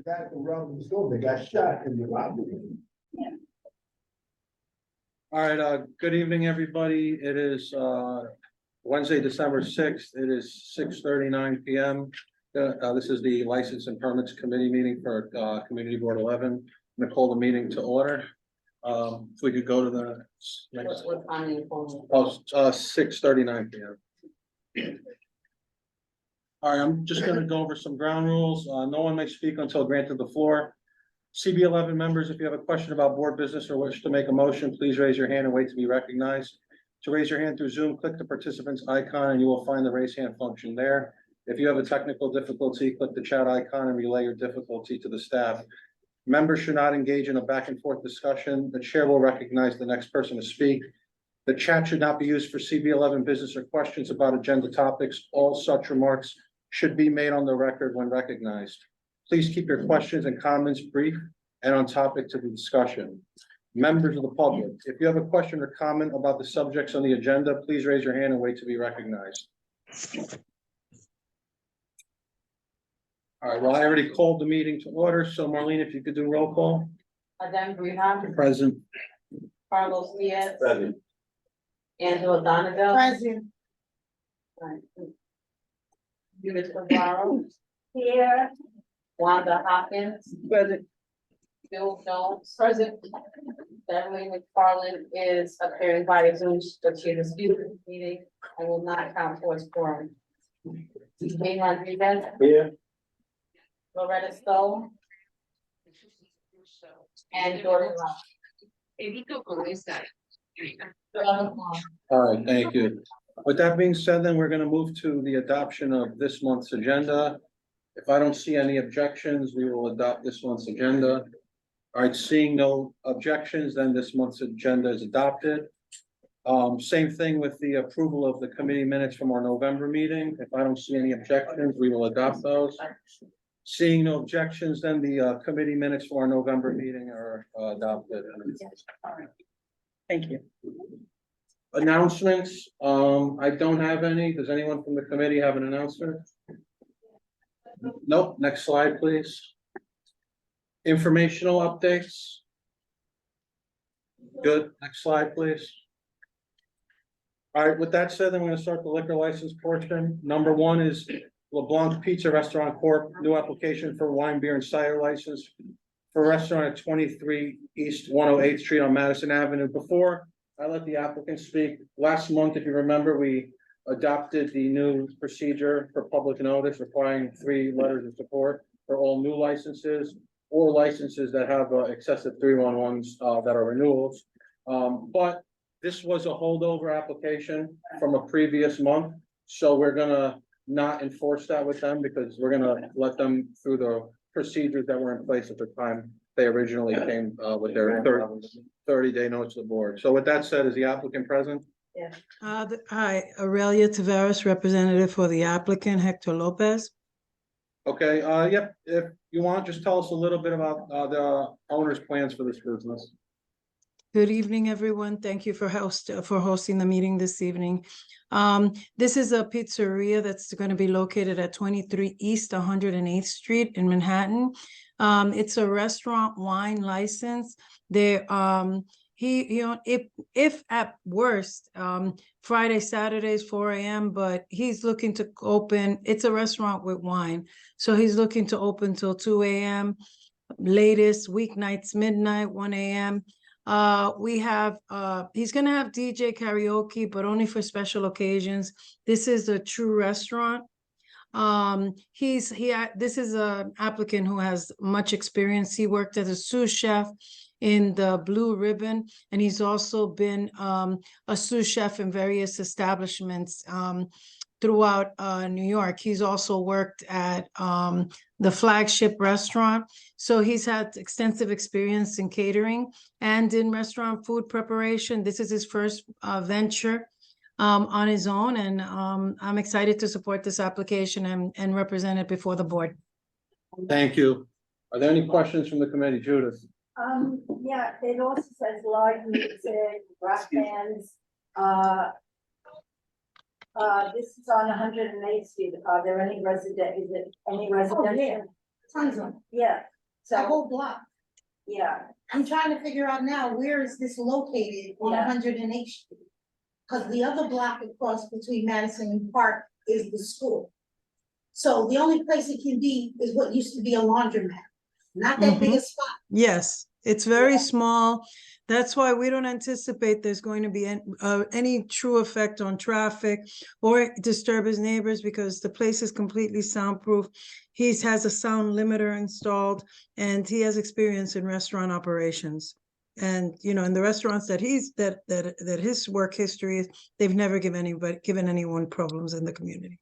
The guy from Rutland School, they got shot in the robbery. All right, good evening, everybody. It is Wednesday, December 6th. It is 6:39 p.m. This is the License and Permits Committee meeting for Community Board 11. I'm gonna call the meeting to order. If we could go to the next. What time are you calling? Oh, 6:39 p.m. All right, I'm just gonna go over some ground rules. No one may speak until granted the floor. CB11 members, if you have a question about board business or wish to make a motion, please raise your hand and wait to be recognized. To raise your hand through Zoom, click the participants icon and you will find the raise hand function there. If you have a technical difficulty, click the chat icon and relay your difficulty to the staff. Members should not engage in a back and forth discussion. The chair will recognize the next person to speak. The chat should not be used for CB11 business or questions about agenda topics. All such remarks should be made on the record when recognized. Please keep your questions and comments brief and on topic to the discussion. Members of the public, if you have a question or comment about the subjects on the agenda, please raise your hand and wait to be recognized. All right, well, I already called the meeting to order, so Marlene, if you could do roll call. Adam Greenham, Present. Carlos Diaz, Present. Angela Donovan. Present. Judith Navarro. Here. Wanda Hopkins. Present. Bill Jones. Present. Beverly McFarland is appearing via Zoom, but she is disputed this meeting and will not count towards quorum. Jane Rodriguez. Here. Loretta Stone. And Jordan Rock. All right, thank you. With that being said, then we're gonna move to the adoption of this month's agenda. If I don't see any objections, we will adopt this month's agenda. All right, seeing no objections, then this month's agenda is adopted. Same thing with the approval of the committee minutes from our November meeting. If I don't see any objections, we will adopt those. Seeing no objections, then the committee minutes for our November meeting are adopted. Thank you. Announcements, I don't have any. Does anyone from the committee have an announcement? Nope. Next slide, please. Informational updates. Good. Next slide, please. All right, with that said, I'm going to start the liquor license portion. Number one is LeBlanc Pizza Restaurant Corp., new application for wine, beer, and cider license for a restaurant at 23 East 108th Street on Madison Avenue. Before I let the applicant speak, last month, if you remember, we adopted the new procedure for public notice requiring 3 letters of support for all new licenses or licenses that have excessive 311s that are renewals. But this was a holdover application from a previous month, so we're gonna not enforce that with them because we're gonna let them through the procedures that were in place at the time they originally came with their 30-day notice to the board. So with that said, is the applicant present? Hi, Aurelia Tavares, representative for the applicant, Hector Lopez. Okay, yep, if you want, just tell us a little bit about the owner's plans for this business. Good evening, everyone. Thank you for hosting the meeting this evening. This is a pizzeria that's going to be located at 23 East 108th Street in Manhattan. It's a restaurant wine license. There, if at worst, Friday, Saturdays, 4 a.m., but he's looking to open, it's a restaurant with wine. So he's looking to open till 2 a.m., latest weeknights, midnight, 1 a.m. He's gonna have DJ karaoke, but only for special occasions. This is a true restaurant. This is an applicant who has much experience. He worked as a sous chef in the Blue Ribbon, and he's also been a sous chef in various establishments throughout New York. He's also worked at the Flagship restaurant. So he's had extensive experience in catering and in restaurant food preparation. This is his first venture on his own, and I'm excited to support this application and represent it before the board. Thank you. Are there any questions from the committee? Judith? Yeah, it also says live music, rock bands. This is on 108th Street. Are there any resident? Is it any residential? tons of them, Yeah, that so, whole block. yeah, I'm trying to figure out now, where is this located on Yeah. 108th Street? Cause the other block across between Madison and Park is the school. So the only place it can be is what used to be a laundromat, not that big a spot. Yes, it's very small. That's why we don't anticipate there's going to be any true effect on traffic or disturb his neighbors because the place is completely soundproof. He has a sound limiter installed and he has experience in restaurant operations. And, you know, in the restaurants that that his work history is, they've never given anyone problems in the community.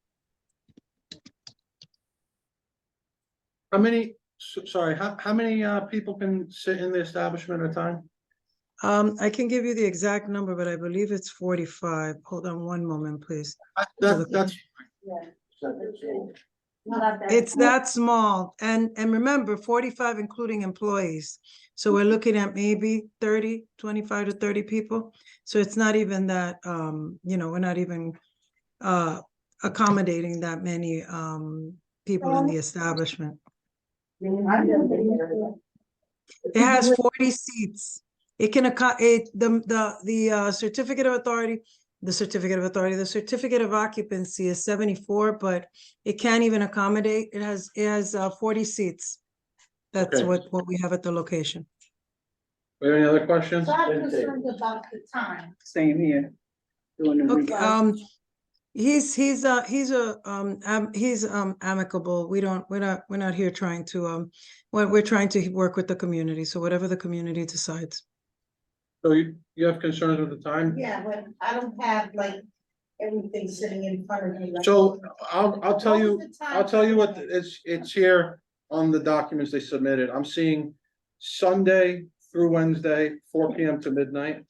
How many, sorry, how many people can sit in the establishment at a time? I can give you the exact number, but I believe it's 45. Hold on one moment, please. That's, not that. It's that small. And remember, 45 including employees. So we're looking at maybe 25 to 30 people. So it's not even that, you know, we're not even accommodating that many people in the establishment. It has 40 seats. It can accommodate the certificate of authority, the certificate of occupancy is 74, but it can't even accommodate. It has 40 seats. That's Okay. what we have at the location. we have any other questions? So I'm concerned about the time. Same here. Doing the Okay, he's amicable. We're not here trying to we're trying to work with the community. So whatever the community decides. So you have concerns with the time? Yeah, but I don't have like everything sitting in front of me. like- So I'll tell What you, was the time I'll tell you what, frame? it's here on the documents they submitted. I'm seeing Sunday through Wednesday, 4 PM to midnight.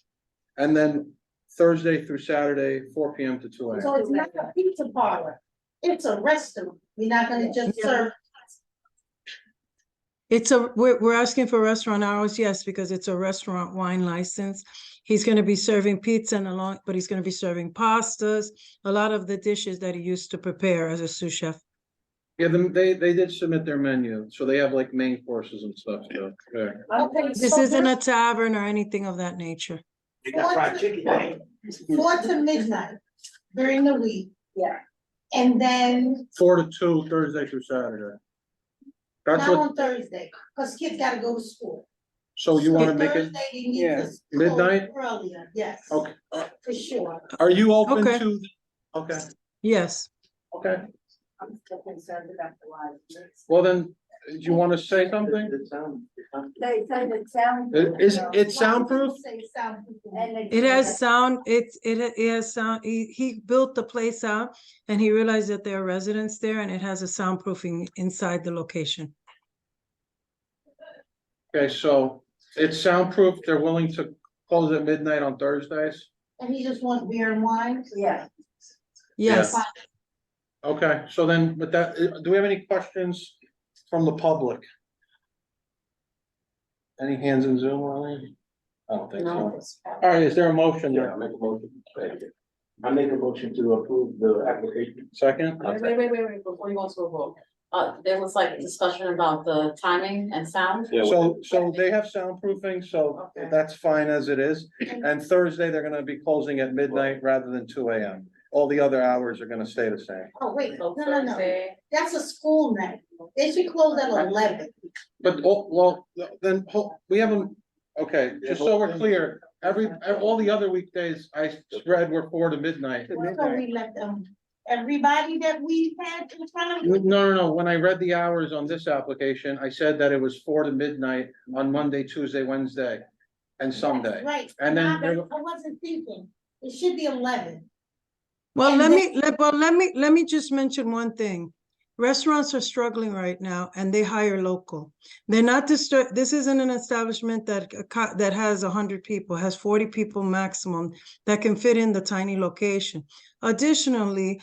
And then Thursday through Saturday, 4 PM to 2 So AM. it's not a pizza parlor, it's a restaurant, you're not gonna just Yeah. serve. We're asking for restaurant hours, yes, because it's a restaurant wine license. He's gonna be serving pizza but he's gonna be serving pastas, a lot of the dishes that he used to prepare as a sous chef. Yeah, they did submit their menu, so they have like main courses and stuff, so, yeah. Okay, This so isn't a there's tavern or anything of that nature. They got fried chicken. 4 to midnight during the week, Yeah, and then 4 to 2, Thursday through Saturday. That's not what, on Thursday, cause kids gotta go to school. so you wanna make it, Thursday, they need Yeah. to close Midnight? earlier, yes, okay, for sure. are you open Okay. to, okay, Yes. okay, I'm still concerned about the lights. well then, do you wanna say something? They said it sounds. Is it soundproof? Say soundproof. It has sound, it has sound, he built the place out and he realized that there are residents there and it has a soundproofing inside the location. Okay, so it's soundproof, they're willing to close at midnight on Thursdays? And he just wants beer and wine? Yeah. Yes, Okay, so then with that, do we have any questions from the public? Any hands in Zoom or anything? I don't think so. No. All right, is there a motion? Yeah, make a motion. I make a motion to approve the application. Second? Wait, before you go to a vote. There was like discussion about the timing and sound. So they have soundproofing, so Okay. that's fine as it is. And Thursday, they're gonna be closing at midnight rather than 2 AM. All the other hours are gonna stay the same. Oh, wait, So no, Thursday, that's a school night, they should close at 11. But, well, then, we haven't, okay, just so we're clear, all the other weekdays I spread were 4 to midnight. So we let them, everybody that we had in front of. No, when I read the hours on this application, I said that it was 4 to midnight on Monday, Tuesday, Wednesday, and Sunday. Right, And then I wasn't thinking, it should be 11. well, And let me just mention one thing. Restaurants are struggling right now and they hire local. They're not this isn't an establishment that has 100 people, has 40 people maximum that can fit in the tiny location. Additionally,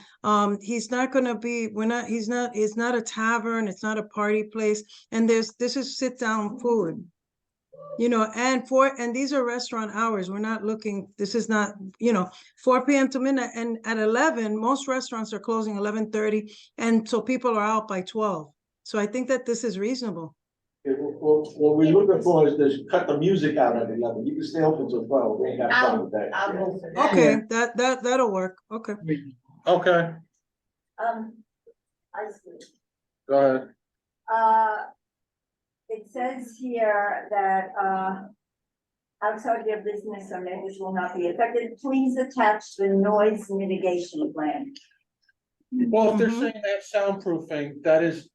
he's not gonna be, it's not a tavern, it's not a party place, and this is sit-down food. You know, and these are restaurant hours. We're not looking, this is not, 4 PM to midnight, and at 11, most restaurants are closing 11:30, and so people are out by 12. So I think that this is reasonable. What we're looking for is to cut the music out at 11. You can stay open till 12. We ain't got time with that. I'll go for that. Okay, that'll work. Okay. Okay, I see. go ahead. It says here that, outside your business or neighbors will not be affected. Please attach the noise mitigation plan. Well, if they're Mhm. saying that soundproofing, that is,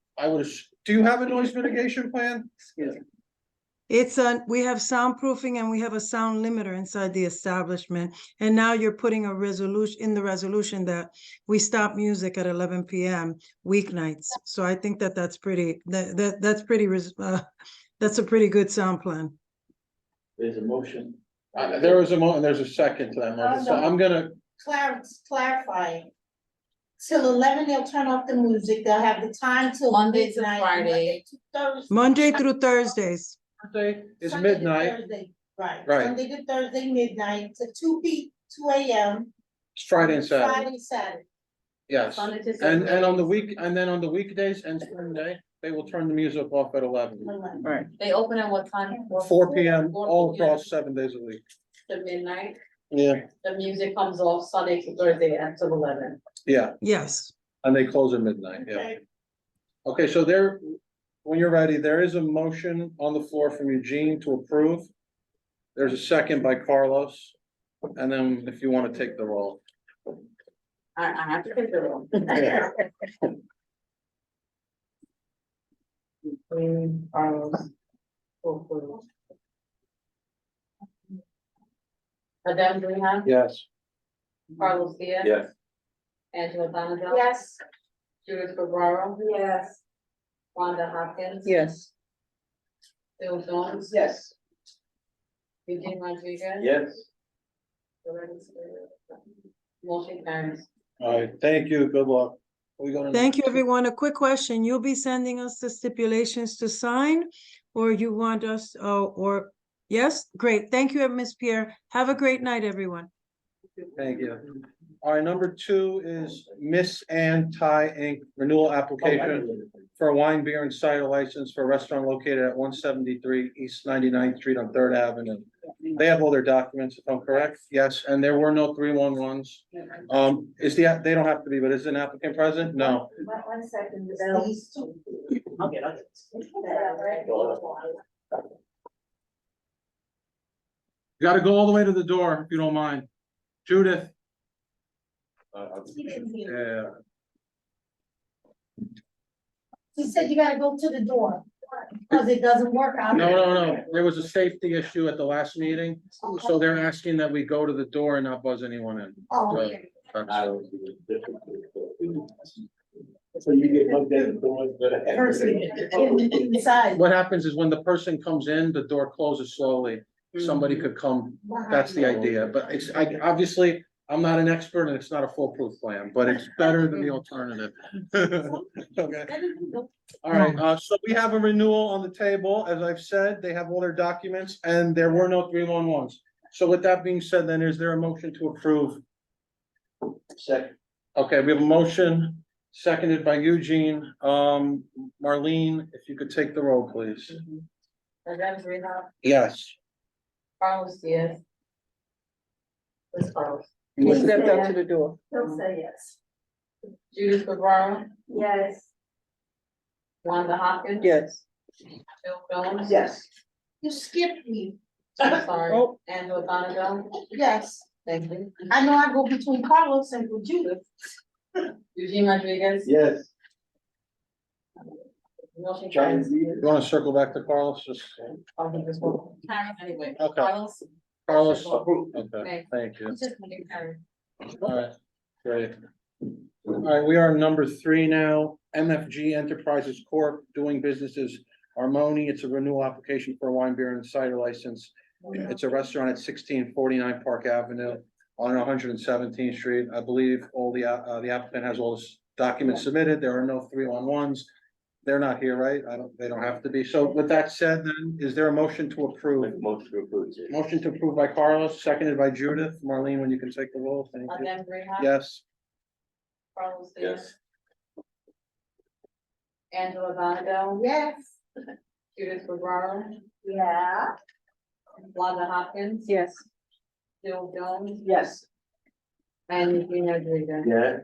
do you have a noise mitigation plan? We have soundproofing and we have a sound limiter inside the establishment. And now you're putting a resolution in the resolution that we stop music at 11 PM weeknights. So I think that that's pretty, that's a pretty good sound plan. There's a motion. There was and there's a second to that motion, so I'm gonna, Clarifying. Till 11, they'll turn off the music, they'll have the time till Monday to midnight, Friday. to Thursday. Monday through Thursdays. Thursday is Sunday to midnight, Thursday, Right. Right. Sunday to Thursday midnight to 2 AM. it's Friday and Saturday, Friday, Saturday. yes. Sunday to And Saturday. on the week, and then on the weekdays and Sunday, they will turn the music off at 11. 11. Right. They open at what time? 4 PM, 4 all p.m. across 7 days a week. To midnight. Yeah, The music comes off Sunday to Thursday until 11. yeah, Yes. and they close at midnight, yeah. Okay. Okay, so when you're ready, there is a motion on the floor from Eugene to approve. There's a second by Carlos, and then if you want to take the roll. I have to take the roll. Carlos. Adam Greenhouse, Yes. Carlos Diaz. Yes. Angela Donovan. Yes. Judith Guerrero, Yes. Wanda Hopkins. Yes. Bill Jones. Yes. Eugene Rodriguez. Yes. Motion carries. All right, thank you, good luck. We gonna- Thank you, everyone. A quick question. You'll be sending us the stipulations to sign? Or you want us, or, yes? Great. Thank you, Ms. Pierre. Have a great night, everyone. Thank you. All right, number 2 is Miss Ann Thai Inc. renewal application for a wine, beer, and cider license for a restaurant located at 173 East 99th Street on Third Avenue. They have all their documents, if I'm correct, yes, and there were no 311s. They don't have to be, but is an applicant present? No. One second, Bill. These two. I'll get it. You gotta go all the way to the door, if you don't mind. Judith, yeah, He said you gotta go to the door, because it doesn't work out. no, there was a safety issue at the last meeting, so they're asking that we go to the door and not buzz anyone in. Oh, So, okay. I that's- don't see the difference. So you get looked at the doors, but. Person inside. What happens is when the person comes in, the door closes slowly, somebody could come, that's the idea, but obviously, I'm not an expert and it's not a foolproof plan, but it's better than the alternative. Okay, all right, so we have a renewal on the table, as I've said, they have all their documents, and there were no 311s. So with that being said, then is there a motion to approve? Second. Okay, we have a motion, seconded by Eugene, Marlene, if you could take the roll, please. Adam Greenhouse, Yes. Carlos Diaz. Ms. Carlos. He stepped out to the door. He'll say yes. Judith Guerrero, Yes. Wanda Hopkins. Yes. Bill Jones. Yes. You skipped me. I'm sorry, Oh. Angela Donovan. Yes, Thank you. I know I go between Carlos and Judith. Eugene Rodriguez. Yes. Motion John carries. You wanna circle back to Carlos, just, I'll give this one. Carries anyway. Okay. Carlos. Carlos, Approved. okay, thank you. Just motion carries. All right, great. All right, we are number 3 now, MFG Enterprises Corp. doing businesses Armoni. It's a renewal application for a wine, beer, and cider license. It's a restaurant at 1649 Park Avenue on 117th Street. I believe all the applicant has all this documents submitted. There are no 311s. They're not here, right? They don't have to be. So with that said, then, is there a motion to approve? Motion to approve. Motion to approve by Carlos, seconded by Judith. Marlene, when you can take the roll, thank you. Adam Greenhouse. Yes. Carlos Diaz. Angela Bonneville, Yes. Judith Guerrero, Yeah, Wanda Hopkins. Yes. Bill Jones, Yes. and Eugene Rodriguez. Yeah.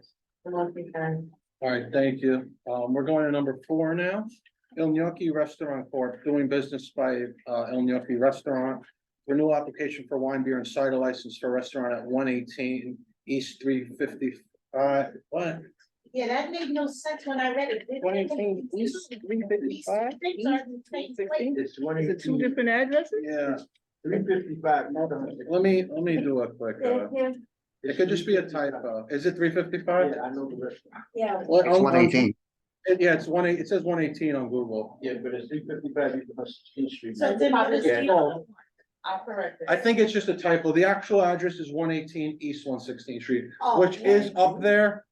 The motion carries. All right, thank you. We're going to number 4 now. Il Gnocchi Restaurant Corp. doing business by Il Gnocchi Restaurant. Renewal application for wine, beer and cider license for restaurant at 118 East 355. What? Yeah, that made no sense when I read it. 118 East 355? Things are the same place. It's one Is it two eighteen, different addresses? Yeah, 355. let me do a quick, it could just be a typo. Is it 355? Yeah, I know the restaurant. yeah. It's 118. Yeah, it's it says 118 on Google. Yeah, but it's 355 East Street. So then what is Yeah. the other one? I'll correct it. I think it's just a typo. The actual address is 118 East 116th Street, Oh, which is up there.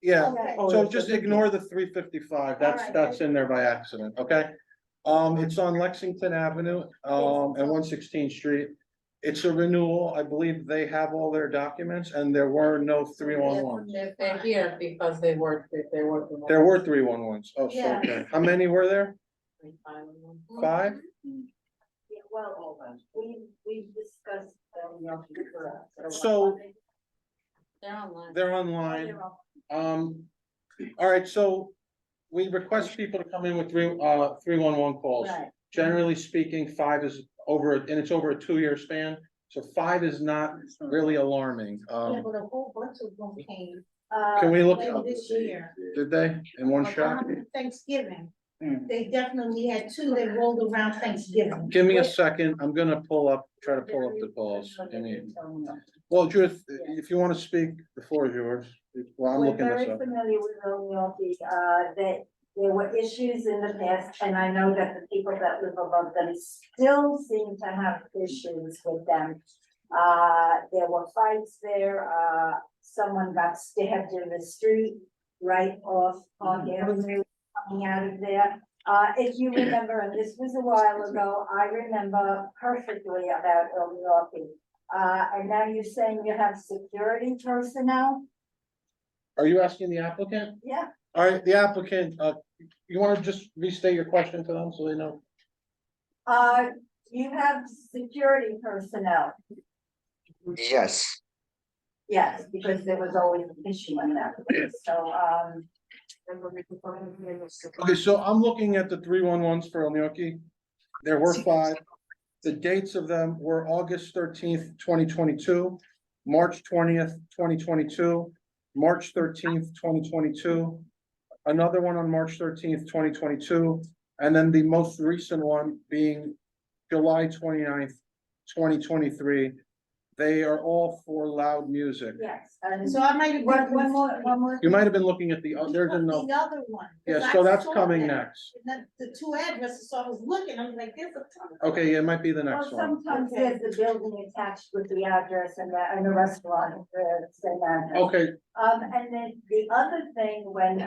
Yeah, Okay. so just ignore the 355. That's in there by accident, okay? It's on Lexington Avenue, and 116th Street. It's a renewal. I believe they have all their documents and there were no 311s. They're here because they worked. There were 311s. Oh, so, Yeah. okay. How many were there? 5? Yeah, well, we discussed, So- They're online. They're online. All right, so we request people to come in with 311 calls. Right. Generally speaking, 5 is over, and it's over a 2-year span, so 5 is not really alarming. Yeah, but a whole bunch of them came Can we look, late this year. did they, in one Like shot? on Thanksgiving. Hmm. They definitely had 2 that rolled around Thanksgiving. Give me a second, I'm gonna try to pull up the calls. Well, Judith, if you wanna speak, the floor is yours. Well, I'm We're looking very this up. familiar with Milwaukee, that there were issues in the past, and I know that the people that live above them still seem to have issues with them. There were fights there, someone got stabbed in the street, right off Park Avenue, coming out of there. If you remember, and this was a while ago, I remember perfectly about Milwaukee. And now you're saying you have security personnel? Are you asking the applicant? Yeah. All right, the applicant, you wanna just restate your question to them so they know? You have security personnel, Yes, yes, because there was always an issue in that, so, Okay, so I'm looking at the 311s for El Gnocchi. There were 5. The dates of them were August 13th, 2022, March 20th, 2022, March 13th, 2022, another one on March 13th, 2022, and then the most recent one being July 29th, 2023. They are all for loud music. yes, and So I might have. one more. You might have been looking at the, there's a The note. other one. 'cause Yeah, I so that's saw coming that. next. And the 2 addresses, so I was looking, I was like, there's a ton. Okay, yeah, it might be the Well, next one. sometimes there's the building attached with the address and the restaurant, same address. Okay, And then the other thing, when,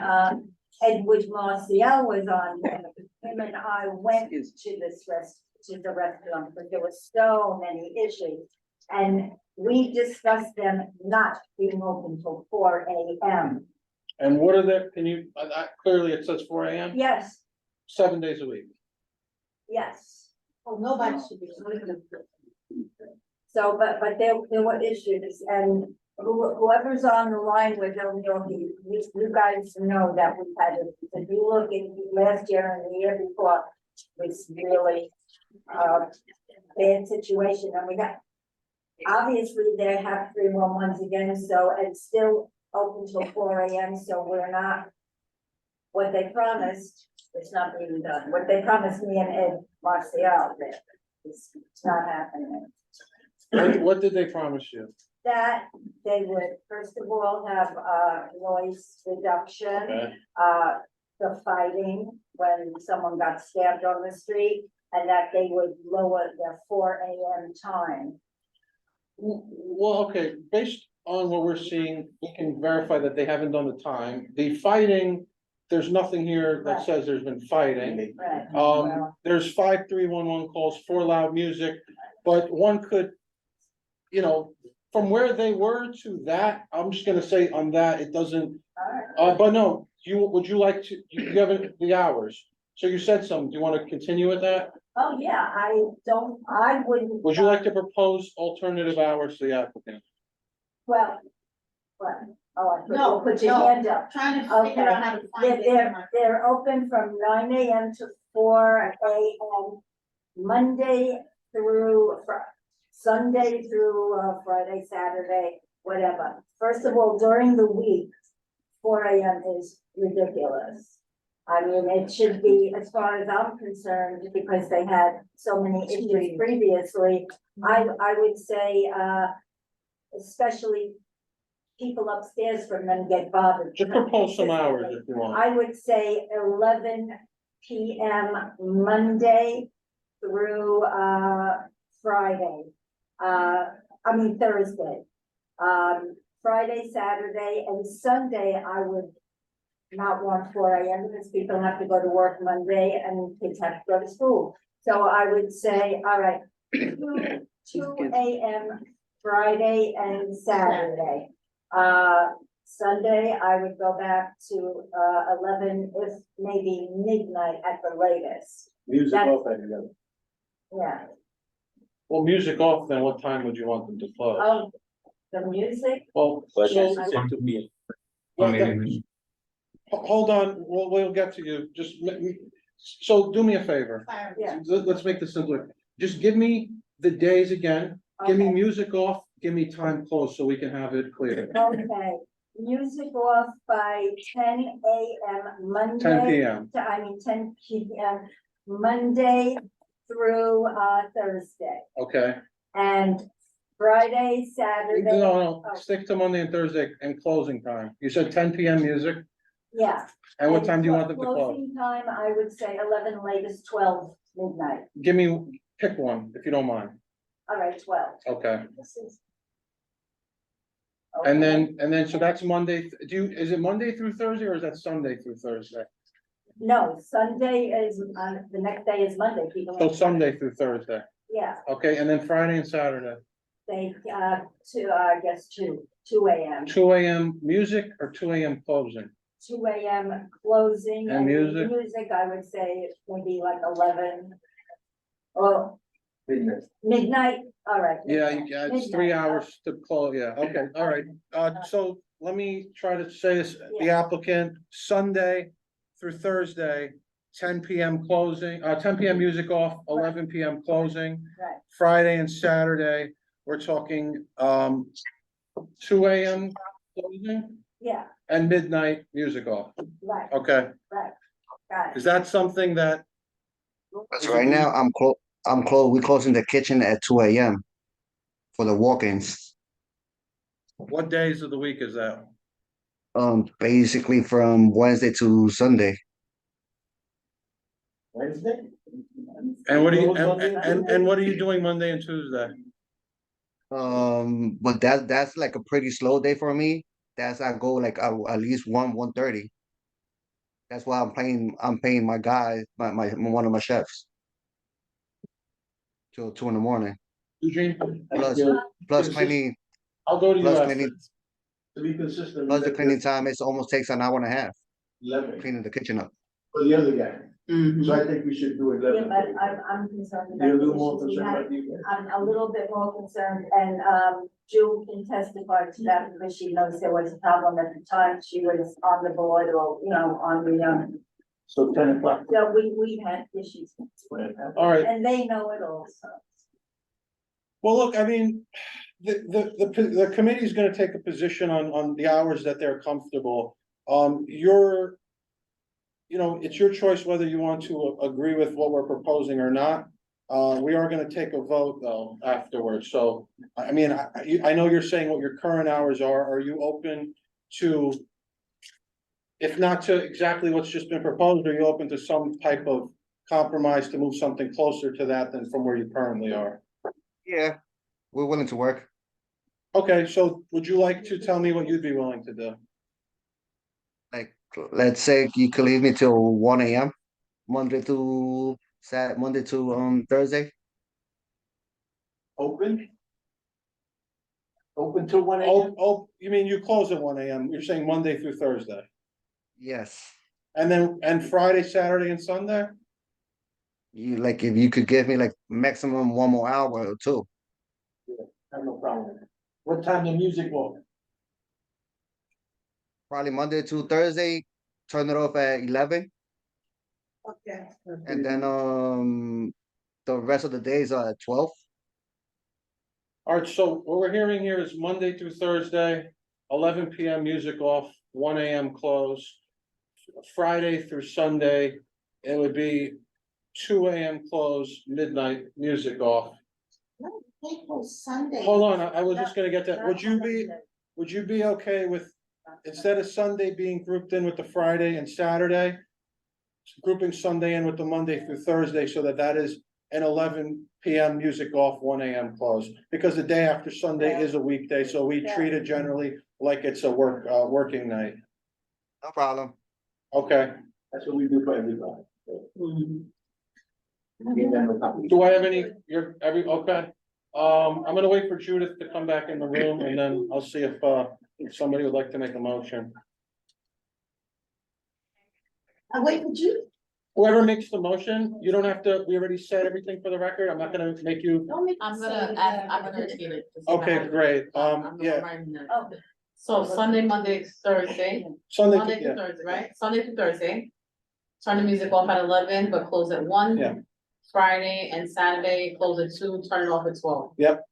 Edward Marcial was on, him and I went to the restaurant, because there were so many issues. And we discussed them not being open till 4 AM. and what are the, can you, clearly it says 4 AM, Yes, 7 days a week. yes. Oh, nobody should be. So, but there were issues, and whoever's on the line with El Gnocchi, you guys know that we've had it. If you look at last year and the year before, it's really, bad situation, and we got. Obviously, they have 311s again, so it's still open till 4 AM, so we're not. What they promised, it's not being done. What they promised me and Ed Marcial, it's not happening. What did they promise you? That they would, first of all, have noise reduction, Okay. the fighting when someone got stabbed on the street, and that they would lower their 4 AM time. Well, okay, based on what we're seeing, we can verify that they haven't done the time. The fighting, there's nothing here that says there's been fighting. Right. Well, There's 5 311 calls for loud music, but one could, you know, from where they were to that, I'm just gonna say on that, it doesn't, all right. but no, would you like to, you have the hours? So you said something, do you want to continue with that? Oh, yeah, I wouldn't. Would you like to propose alternative hours to the applicant? Well, what? Oh, I No, put your no. hand up. Trying to Okay. figure out how to find They're, it. they're open from 9 a.m. to 4 a.m. Monday through Sunday through Friday, Saturday, whatever. First of all, during the week, 4 a.m. is ridiculous. I mean, it should be, as far as I'm concerned, because they had so many issues previously, I would say, especially people upstairs from them get bothered. Just propose some hours if you want. I would say 11 p.m. Monday through Friday. Thursday. Friday, Saturday, and Sunday, I would not want 4 a.m. because people have to go to work Monday and kids have to go to school. So I would say, all right, 2 a.m. Friday and Saturday. Sunday, I would go back to 11, if maybe midnight at the latest. Music That's- off at 11. Yeah. Well, music off, then what time would you want them to close? Oh, the music? Well, But so, I hold on, we'll get to you, just, so do me a favor. Yeah. Let's make this simpler, just give me the days again, give me Okay. music off, give me time closed so we can have it clear. Okay, music off by 10 a.m. Monday. 10 p.m. 10 p.m. Monday through Thursday. Okay, And Friday, Saturday. no, Oh. stick to Monday and Thursday and closing time, you said 10 p.m. music, Yeah. and what time do you want them to close? Closing time, I would say 11, latest 12 midnight. Give me, pick one, if you don't mind, All right, 12. okay, This is- and Okay. then, so that's Monday, is it Monday through Thursday, or is that Sunday through Thursday? No, Sunday is, the next day is Monday, people. So Sunday through Thursday, Yeah, okay, and then Friday and Saturday, they, I guess 2 a.m. 2 a.m. music or 2 a.m. closing? 2 a.m. closing. And music? Music, I would say maybe like 11. Or Midnight. midnight, all right. Yeah, midnight, it's 3 midnight, hours to close, yeah, okay, all right, so let me try to say this, the Yeah. applicant, Sunday through Thursday, 10 p.m. closing, 10 p.m. music off, 11 p.m. closing. Right. Friday and Saturday, we're talking, 2 a.m. closing Yeah, and midnight music off, right, okay, got it. is that something that, Because right now we're closing the kitchen at 2 a.m. for the walk-ins. what days of the week is that? Basically from Wednesday to Sunday. Wednesday? And what are you, Close Monday and what are you doing Monday and Tuesday? But that's like a pretty slow day for me. That's I go like at least 1:30. That's why I'm paying my guy, my one of my chefs till 2 in the morning. Eugene, Plus Yeah. plus cleaning I'll go to you plus after. cleaning To be consistent. plus the cleaning time, it almost takes an hour and a half 11 cleaning the kitchen up. for the other guy. So I think we should do Yeah, 11. but I'm concerned You're a about little the more issues we concerned had. about you. I'm a little bit more concerned, and June can testify to that because she knows there was a problem at the time she was on the board or, on the, So 10 o'clock. so we had issues. All right. And they know it also. Well, look, I mean, the committee's gonna take a position on the hours that they're comfortable. It's your choice whether you want to agree with what we're proposing or not. We are gonna take a vote though afterwards, so, I mean, I know you're saying what your current hours are you open to? If not to exactly what's just been proposed, are you open to some type of compromise to move something closer to that than from where you currently are? Yeah, we're willing to work. Okay, so would you like to tell me what you'd be willing to do? Like let's say you could leave me till 1 a.m. Monday to Thursday. Open? Open till 1 a.m.? Oh, you mean you close at 1 a.m., you're saying Monday through Thursday? Yes. And Friday, Saturday and Sunday? You like if you could give me like maximum 1 more hour or two. Have no problem. What time the music on? Probably Monday to Thursday, turn it off at 11. Okay. And then the rest of the days are at 12. All right, so what we're hearing here is Monday through Thursday, 11 p.m. music off, 1 a.m. close. Friday through Sunday, it would be 2 a.m. close, midnight music off. No, April Sunday. Hold on, I was just gonna get that. Would you be okay with, instead of Sunday being grouped in with the Friday and Saturday, grouping Sunday in with the Monday through Thursday so that is an 11 p.m. music off, 1 a.m. close? Because the day after Sunday is a weekday, so we treat it generally like it's a working night. No problem. Okay, That's what we do for everybody. do I have any, okay. I'm gonna wait for Judith to come back in the room and then I'll see if somebody would like to make a motion. I wait for you. Whoever makes the motion, you don't have to, we already said everything for the record, I'm not gonna make you, Don't make me I'm say gonna that. I'm gonna repeat it. to see if I okay, have it. great, I'm gonna yeah, write it down. Oh, So Sunday, Monday, Thursday, Sunday, Monday to yeah, Thursday, right? Sunday to Thursday. Turn the music off at 11, but close at 1. Yeah. Friday and Saturday, close at 2, turn it off at 12. Yep,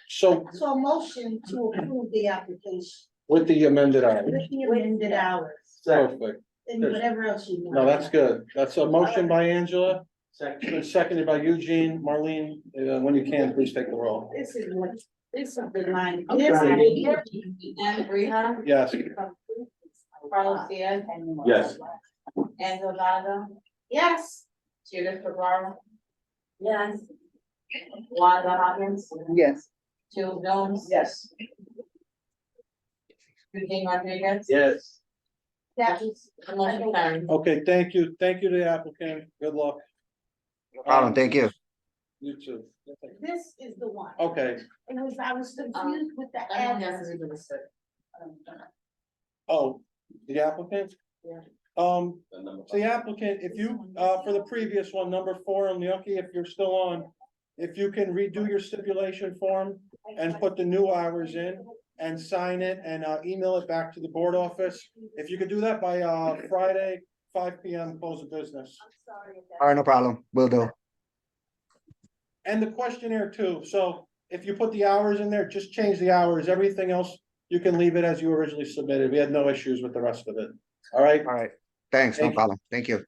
so so a motion to approve the application with the amended hours, with the amended hours perfect, and whatever else you want. no, that's good, that's a motion by Angela, it's Second. been seconded by Eugene, Marlene, when you can, please take the roll. This is what, this is the line. I'm This sorry. is- And Rehab, Yes, Carlos Diaz, Yes. Angela Dada, Yes. Judith Ferraro, yes. Wanda Hopkins, Yes. Jill Jones. Yes. Eugene Rodriguez. Yes. The motion carries. okay, thank you to the applicant, good luck. No problem. Thank you. You too. This is the one. Okay, I was confused with the Everyone has address. to do this. oh, the applicant? Yeah. So the applicant, if you, for the previous one, number 4, on Milwaukee, if you're still on, if you can redo your stipulation form and put the new hours in and sign it and email it back to the board office. If you could do that by Friday, 5 p.m. close of business. All right, no problem. Will do. And the questionnaire too, so if you put the hours in there, just change the hours, everything else, you can leave it as you originally submitted, we had no issues with the rest of it. All right, All right. Thanks. No Thank you. problem. Thank you.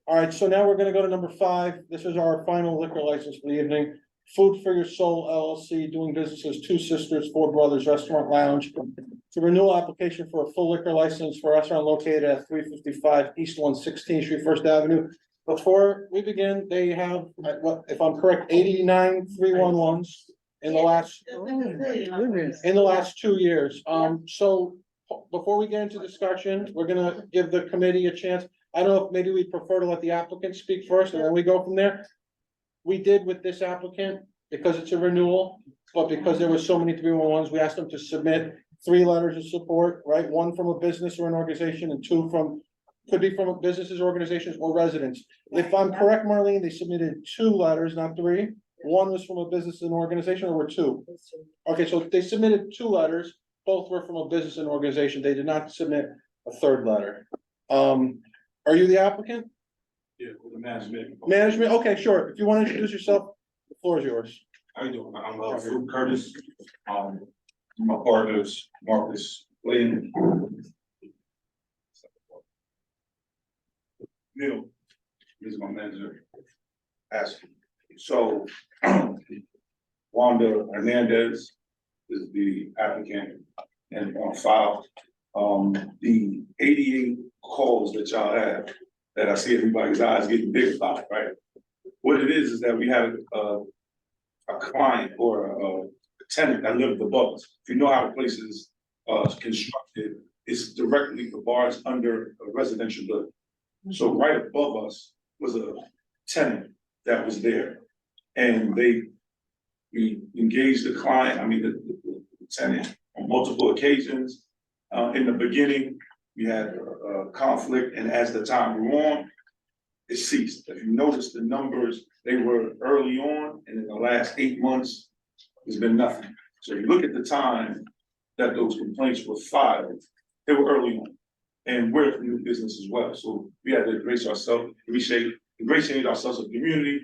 all right, so now we're gonna go to number 5, this is our final liquor license for the evening. Food for Your Soul LLC, doing business as Two Sisters, Four Brothers Restaurant Lounge. It's a renewal application for a full liquor license for a restaurant located at 355 East 116th Street, First Avenue. Before we begin, they have, what, if I'm correct, 89 311s in the last, in the last 2 years. So before we get into discussion, we're gonna give the committee a chance. I don't know if maybe we prefer to let the applicant speak first and then we go from there. We did with this applicant, because it's a renewal, but because there were so many 311s, we asked them to submit 3 letters of support, right? 1 from a business or an organization and 2 from, could be from businesses, organizations, or residents. If I'm correct, Marlene, they submitted 2 letters, not 3. 1 was from a business and organization, or were 2? Okay, so they submitted 2 letters, both were from a business and organization. They did not submit a 3rd letter. Are you the applicant? Yeah, with the management. Management, okay, sure. If you want to introduce yourself, the floor is yours. How you doing? I'm Fruit Curtis. My partners, Marcus, Lynn. Neil, this is my manager. Ashley. So Wanda Hernandez is the applicant and on file. The 88 calls that y'all have, that I see everybody's eyes getting big about, right? What it is that we had a client or a tenant that lived above us. If you know how the place is constructed, it's directly, the bars under a residential building. So right above us was a tenant that was there. And we engaged the client, the tenant on multiple occasions. In the beginning, we had a conflict, and as the time grew on, it ceased. If you notice the numbers, they were early on, and in the last 8 months, there's been nothing. So you look at the time that those complaints were filed, they were early on. And we're a new business as well, so we had to embrace ourselves, ingratiate ourselves with the community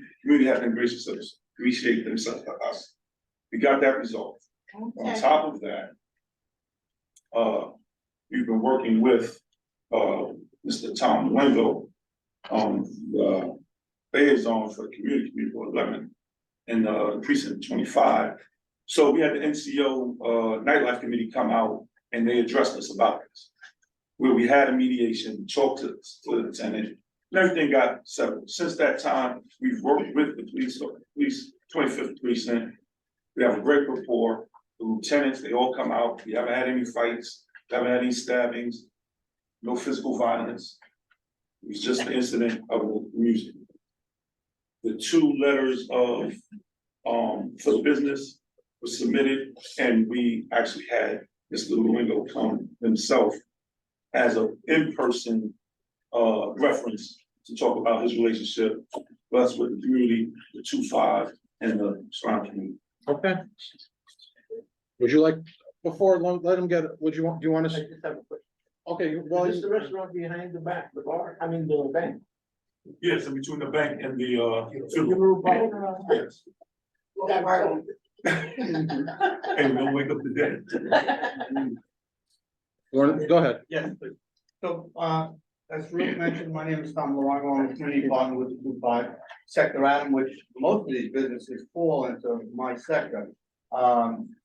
had to embrace themselves, appreciate themselves like us. We got that resolved. On Okay. top of that, we've been working with, Mr. Tom Wingo, the liaison for Community for 11 in, precinct 25. So we had the NCO, nightlife committee come out and they addressed us about this. Where we had a mediation, talked to the tenant, and everything got settled. Since that time, we've worked with the police 25th precinct. We have a great rapport. The lieutenants, they all come out. We haven't had any fights, haven't had any stabbings, no physical violence. It was just the incident of the music. The 2 letters of, for the business were submitted, and we actually had Mr. Luengo come himself as an in-person reference to talk about his relationship with us, with the community, the 2-5 and the surrounding community. Okay. Would you like, before, let him get, do you want I to, just have a question. okay, well, Is this the restaurant behind the back, the bar, I mean, the bank? Yes, in between the bank and the Funeral bar? yes. And we'll wake up the dead. go ahead. Yes, please. So, as Ruth mentioned, my name is Tom Luongo, I'm a community partner with the 2-5 Sector Adam, which most of these businesses fall into my sector.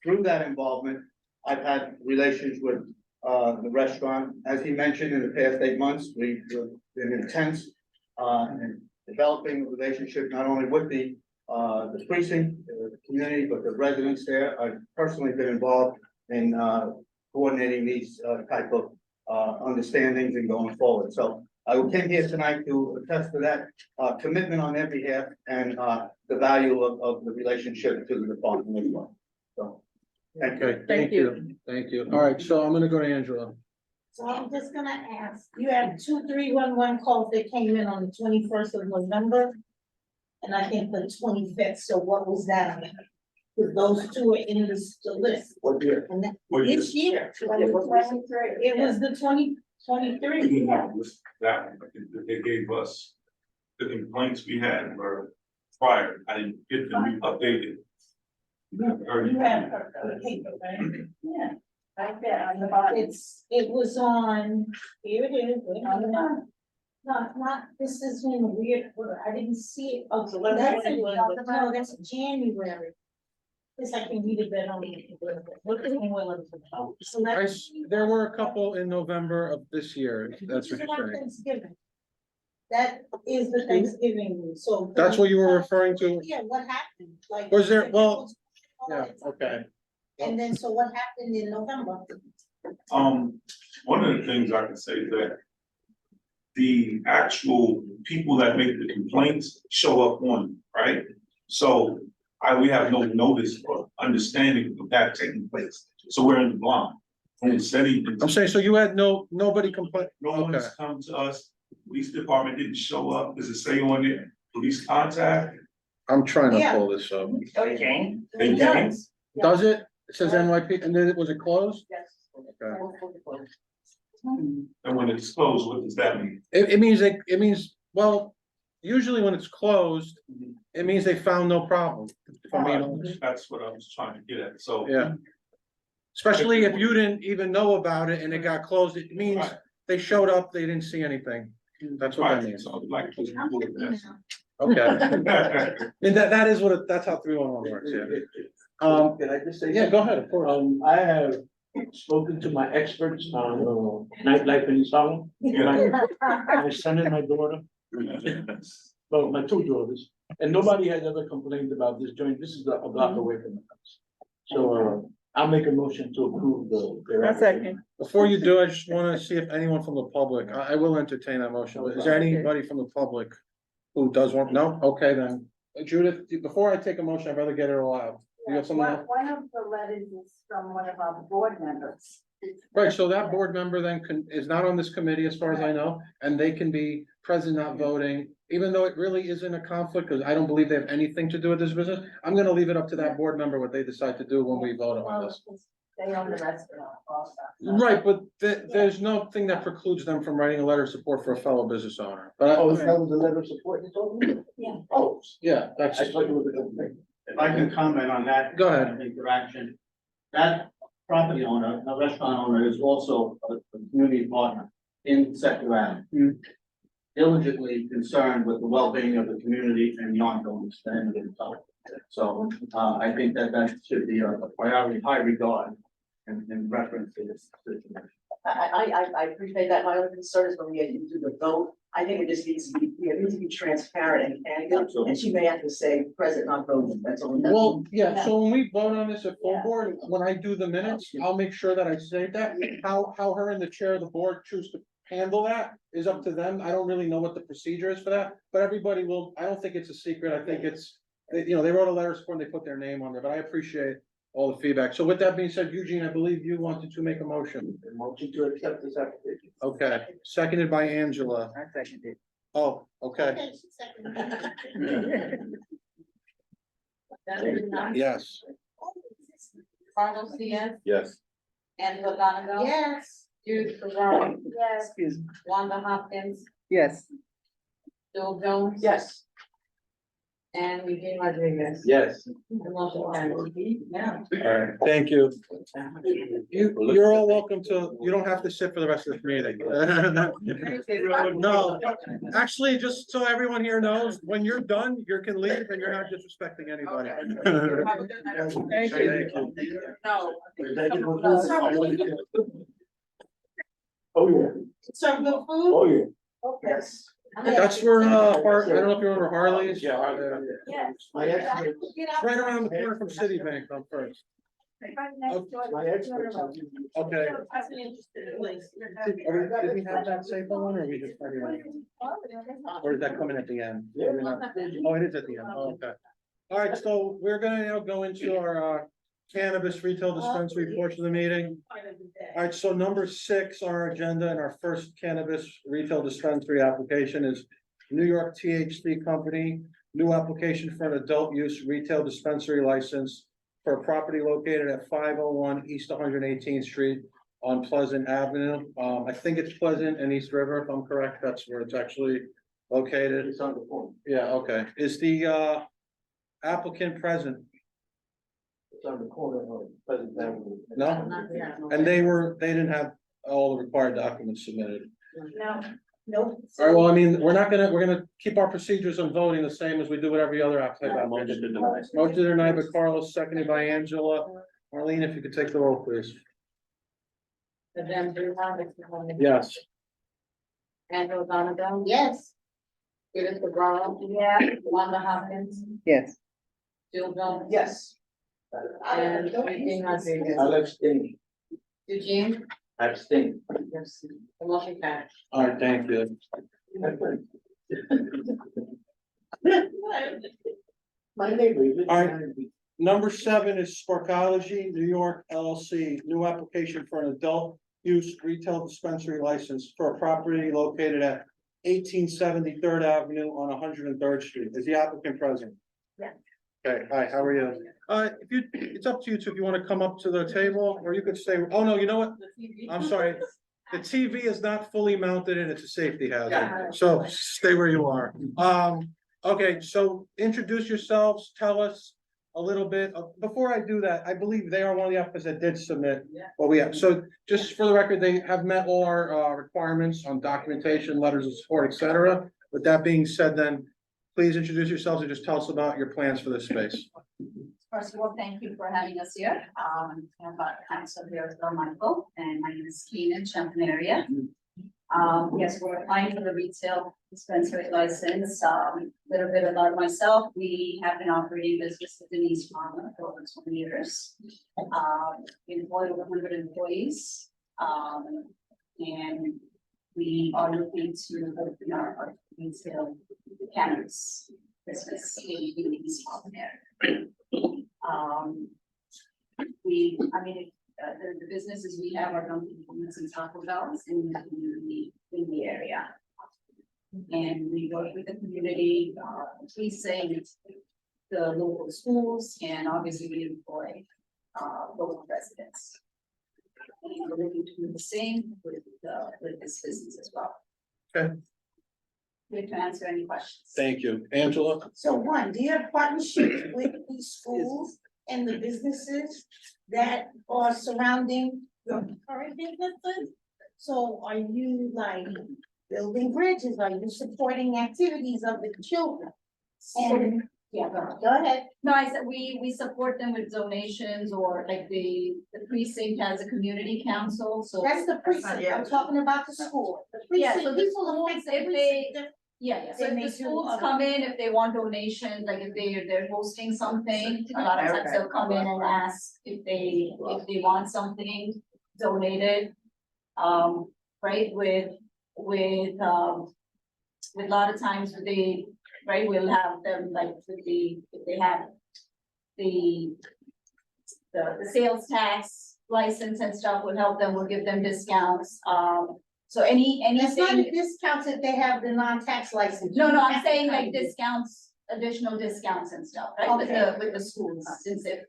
Through that involvement, I've had relations with, the restaurant. As he mentioned, in the past 8 months, we've been intense, in developing a relationship not only with the precinct, the community, but the residents there. I've personally been involved in, coordinating these, type of, understandings and going forward. So I came here tonight to attest to that, commitment on their behalf and, the value of the relationship to the department as well. So, thank you. Okay, thank you. Thank you. All right, so I'm gonna go to Angela. So I'm just gonna ask, you have 2 311 calls that came in on the 21st of November. And I think the 25th, so what was that? Because those 2 are in the list. What year? And that, What year? this year, It was 23. it was the 2023. We didn't have this, that, they gave us, the complaints we had were prior, I didn't get them updated. You have a paper, right? Yeah. Right there on the bottom. It was on, here it is, not, this is in a weird order, I didn't see it. Oh, so that's no, that's January. This I can read it better on the. So that's. There were a couple in November of this year, that's what This is you're not saying. Thanksgiving. That is the Thanksgiving, so. That's what you were referring to? Yeah, what happened, like. Was there- well, Yeah, okay. And then, so what happened in November? One of the things I can say is that the actual people that make the complaints show up on, right? So we have no notice or understanding of that taking place. So we're in the blind. And setting. I'm saying, so you had nobody complain, No okay. one's come to us, police department didn't show up, does it say on it, police contact? I'm trying to Yeah. pull this up. Okay. They came? Does it? It says NYP, and then was it closed? Yes. Okay. And when it's closed, what does that mean? It means, well, usually when it's closed, it means they found no problem. If I'm being honest. That's what I was trying to get at, so. Yeah. Especially if you didn't even know about it and it got closed, it means Right. they showed up, they didn't see anything. That's what that Right, means. so I'd like to. Okay. And that is what, that's how 311 works, yeah. Can I just say? Yeah, go ahead, of course. I have spoken to my experts on nightlife in East Harlem. My son and my daughter, well, my 2 daughters, and nobody has ever complained about this joint. This is a block away from the house. So, I'll make a motion to approve the. second. Before you do, I just wanna see if anyone from the public, I will entertain that motion, but is there anybody from the public who does want, no? Okay, then. Judith, before I take a motion, I'd rather get it all out. You have something else? One of the letters is from one of our board members. Right, so that board member then is not on this committee as far as I know, and they can be present, not voting. Even though it really isn't a conflict, because I don't believe they have anything to do with this business, I'm gonna leave it up to that board member what they decide to do when we vote on this. They own the restaurant also. Right, but there's nothing that precludes them from writing a letter of support for a fellow business owner, but Oh, that was the letter of support you told me? Yeah. Oh, yeah, that's, I thought it was a good thing. If I can comment on that. Go ahead. Interaction. That property owner, a restaurant owner, is also a community partner in Sector Ave. Diligently concerned with the well-being of the community and the ongoing standard of health. So, I think that should be a priority, high regard in reference to this situation. I appreciate that. My only concern is when we get into the vote, I think it just needs to be, it needs to be transparent and candid. Absolutely. And she may have to say present, not voting, that's all. well, yeah, so when we vote on this at full board, when I do the minutes, I'll make sure that I say that. How her and the chair of the board choose to handle that is up to them. I don't really know what the procedure is for that, but everybody will, I don't think it's a secret. I think it's, you know, they wrote a letter of support and they put their name on there, but I appreciate all the feedback. So with that being said, Eugene, I believe you wanted to make a motion. A motion to accept this application. Okay, seconded by Angela. I second it. Oh, okay, Okay, she seconded. yes. Carlos Diaz, Yes. Angela Donovan. Yes. Judith Rivera, Yes. Excuse me. Wanda Hopkins, Yes. Bill Jones. Yes. And Eugene Rodriguez. Yes. The motion carries. Yeah. All right, thank you. You're all welcome to, you don't have to sit for the rest of the meeting. No, actually, just so everyone here knows, when you're done, you can leave and you're not disrespecting anybody. Thank you. No. Oh, yeah. Serve good food? Oh, yeah. Okay. That's where, I don't know if you remember Harley's. Yeah, Yes. my ex, It's right around the corner from Citibank on First. Right next door. my experts. Okay. That's an interesting place. Did we have that safe one or we just? Or is that coming at the end? Yeah. Oh, it is at the end. Oh, okay. All right, so we're gonna now go into our cannabis retail dispensary portion of the meeting. All right, so number 6 on our agenda and our first cannabis retail dispensary application is New York THC Company. New application for an adult use retail dispensary license for a property located at 501 East 118th Street on Pleasant Avenue. I think it's Pleasant and East River, if I'm correct. That's where it's actually located. It's on the phone. Yeah, okay. Is the applicant present? It's on the corner of Pleasant Avenue. No? And they didn't have all the required documents submitted. No, nope. All right, well, I mean, we're gonna keep our procedures on voting the same as we do with every other application. Motion to deny by Carlos, seconded by Angela. Marlene, if you could take the roll, please. Madam Duhon. Yes. Angela Donovan. Yes. Judith Rivera, Yeah. Wanda Hopkins, Yes. Bill Jones. Yes. And Eugene Rodriguez. I'll abstain. Eugene, Abstain. the motion carries. All right, thank you. My neighbor. he lives All right. behind me. Number 7 is Sparkology New York LLC, new application for an adult use retail dispensary license for a property located at 1870 3rd Avenue on 103rd Street. Is the applicant present? Yeah. Okay, hi, how are you? It's up to you two if you want to come up to the table, or you could stay. Oh, no, you know what? I'm sorry. The TV is not fully mounted and it's a safety hazard, so stay where you are. Okay, so introduce yourselves, tell us a little bit. Before I do that, I believe they are one of the applicants that did submit what we have. So just for the record, they have met all our requirements on documentation, letters of support, et cetera. With that being said, then please introduce yourselves and just tell us about your plans for this space. First of all, thank you for having us here. I'm council here as well, Michael, and my name is Keenan Champaneria. Yes, we're applying for the retail dispensary license. Little bit about myself. We have been operating business in East Harlem for over 20 years. Employed over 100 employees. And we are looking to open our retail cannabis business in East Harlem area. the businesses we have are Dunkin' Donuts and Taco Bell's in the area. And we work with the community, policing, the local schools, and obviously we employ, local residents. And we're looking to do the same with this business as well. Okay. Here to answer any questions. Thank you. Angela? So one, do you have partnerships with the schools and the businesses that are surrounding your current businesses? So are you like building bridges? Are you supporting activities of the children? And, Yeah, go ahead. no, I said we support them with donations, or like the precinct has a community council, so. That's the precinct, I'm talking about the school. The Yeah, precinct, so the people schools, affect the if they- precinct. Yeah, so Then if they the do schools other- come in, if they want donations, like if they're hosting something, a lot of times they'll come in and ask if they want something donated. Right, with a lot of times we'll have them like if they have the sales tax license and stuff, will help them, we'll give them discounts, so It's not a anything. discount if they have the non-tax license. No, I'm saying like discounts, additional discounts and stuff, right, with the schools, since if,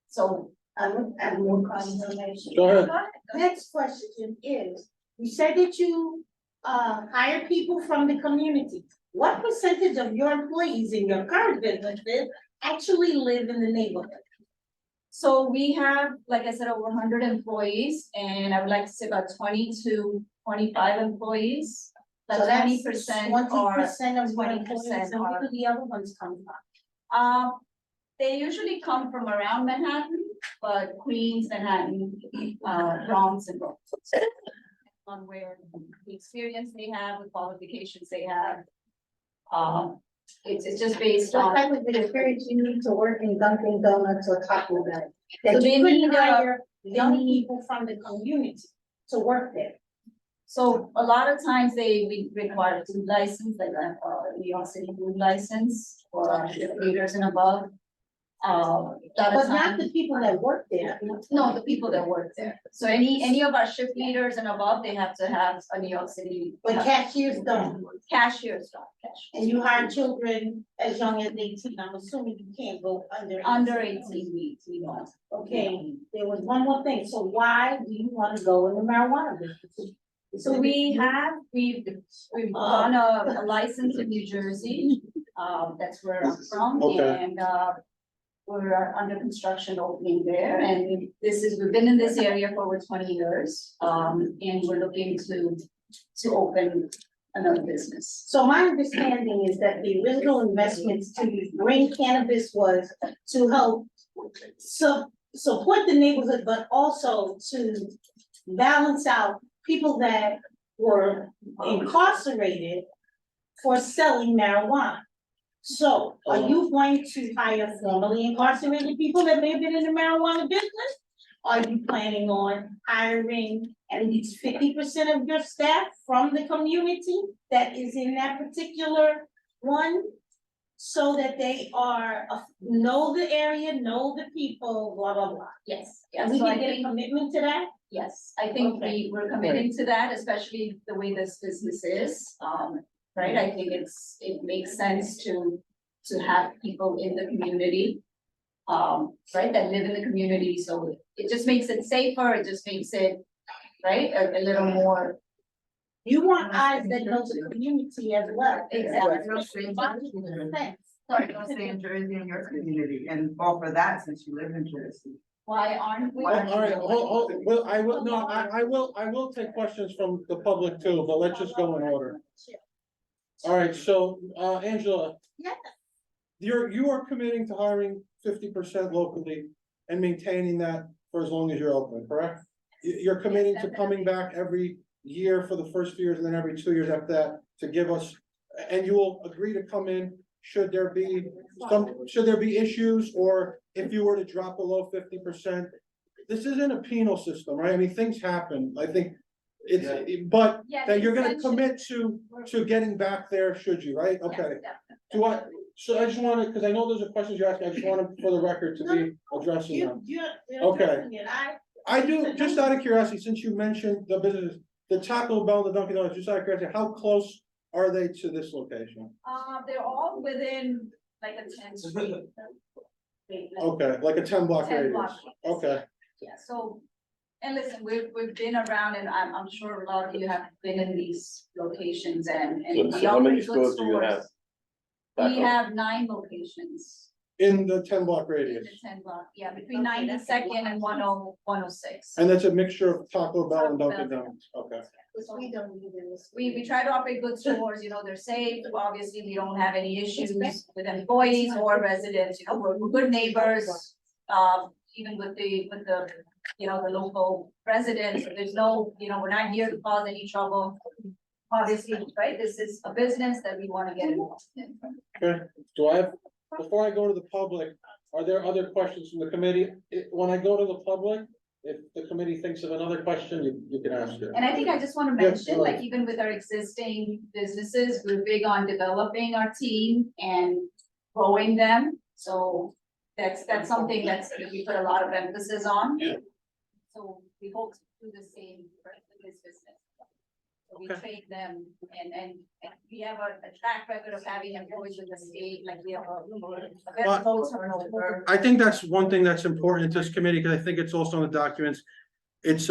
so. I'm more confirmation. Go ahead. Next question is, you said that you hire people from the community. What percentage of your employees in your current businesses actually live in the neighborhood? So we have, like I said, over 100 employees, and I would like to say about 20 to 25 employees. So But that's 20% 20% are, of your 20% employees, and where do the other ones come from? they usually come from around Manhattan, but Queens, Manhattan, Bronx and Brooklyn. On where the experience they have, the qualifications they have. It's just based What on. type of experience you need to work in Dunkin' Donuts or Taco Bell? So That they you couldn't need, hire young people from the community to work there. So a lot of times we require a food license, like New York City food license for our shift leaders and above. But not the people that work there. No, the people that work there. So any of our shift leaders and above, they have to have a New York City. But cashiers don't. Cashiers don't, cashiers. And you hire children as young as 18, I'm assuming you can't go under. Under 18 weeks, we don't. Okay, there was one more thing, so why do you wanna go in the marijuana business? So we've done a license in New Jersey, that's where I'm from, Okay. and, we're under construction opening there, and we've been in this area for over 20 years, and we're looking to open another business. So my understanding is that the original investments to bring cannabis was to help support the neighborhood, but also to balance out people that were incarcerated for selling marijuana. So are you going to hire formerly incarcerated people that may have been in the marijuana business? Are you planning on hiring at least 50% of your staff from the community that is in that particular one? So that they know the area, know the people, blah, blah, blah. Yes, And yes, we so can I get a think, commitment to that? yes, I think Okay. we're committing to that, especially the way this business is, right? I think it makes sense to have people in the community, right, that live in the community, so it just makes it safer, it just makes it, right, a little more. You want eyes that know the community as well. Exactly. Thanks. Sorry, Don't stay in Jersey in your community and offer that since you live in Jersey. why aren't we? All right, well, I will take questions from the public too, but let's just go in order. All right, so, Angela. Yes. You are committing to hiring 50% locally and maintaining that for as long as you're open, correct? You're committing to coming back every year for the first few years and then every 2 years after that to give us, and you will agree to come in should there be issues, or if you were to drop below 50%. This isn't a penal system, right? I mean, things happen, I think but Yes, that you're gonna essentially. commit to getting back there, should you, right? Yes, Okay. definitely. So I just wanted, because I know those are questions you're asking, I just wanted for the record to be addressing them. You're Okay. addressing it. I do, just out of curiosity, since you mentioned the business, the Taco Bell, the Dunkin' Donuts, just out of curiosity, how close are they to this location? They're all within like a 10 street. Okay, like a 10 block 10 radius, block radius, okay. Yeah, so, and listen, we've been around and I'm sure a lot of you have been in these locations and we So how many operate good stores do you have? stores. We have 9 locations In the 10 block in radius, the 10 block, yeah, between 92nd and 106. and that's a mixture of Taco Bell and Taco Dunkin' Bell. Donuts, okay. So We don't need this. we try to operate good stores, you know, they're safe, obviously, we don't have any issues with employees or residents, you know, we're good neighbors. Even with the, you know, the local residents, there's no, you know, we're not here to cause any trouble. Obviously, right, this is a business that we wanna get involved in. Okay, do I have, before I go to the public, are there other questions from the committee? When I go to the public, if the committee thinks of another question, you can ask it. And I think I just wanna Yeah, mention, go like, ahead. even with our existing businesses, we're big on developing our team and growing them, so that's something that we put a lot of emphasis on. Yeah. So we hope to do the same for this business. So we Okay. train them and we have a track record of having employees in the state, like we have a very low turnover. I think that's one thing that's important to this committee, because I think it's also in the documents. It's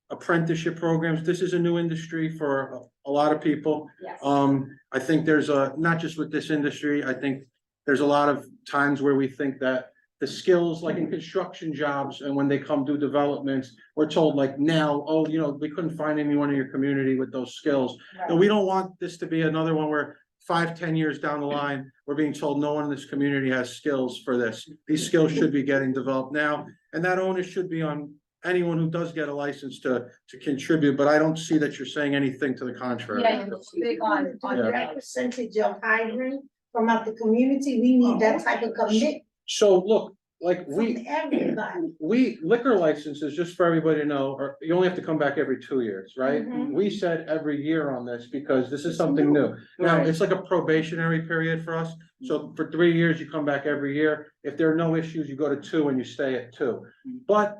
apprenticeship programs. This is a new industry for a lot of people. Yes. I think there's not just with this industry, I think there's a lot of times where we think that the skills, like in construction jobs, and when they come do developments, we're told like now, oh, you know, we couldn't find anyone in your community with those skills. And we don't want this to be another one where 5-10 years down the line, we're being told no one in this community has skills for this. These skills should be getting developed now, and that onus should be on anyone who does get a license to contribute, but I don't see that you're saying anything to the contrary. Yeah, big on Yeah. That percentage of hiring from out the community, we need that type of commitment So look, like from everybody. liquor licenses, just for everybody to know, or you only have to come back every 2 years, right? Mhm. We said every year on this because this is something new. Now, it's like a probationary period for us. So for 3 years, you come back every year. If there are no issues, you go to 2 and you stay at 2. But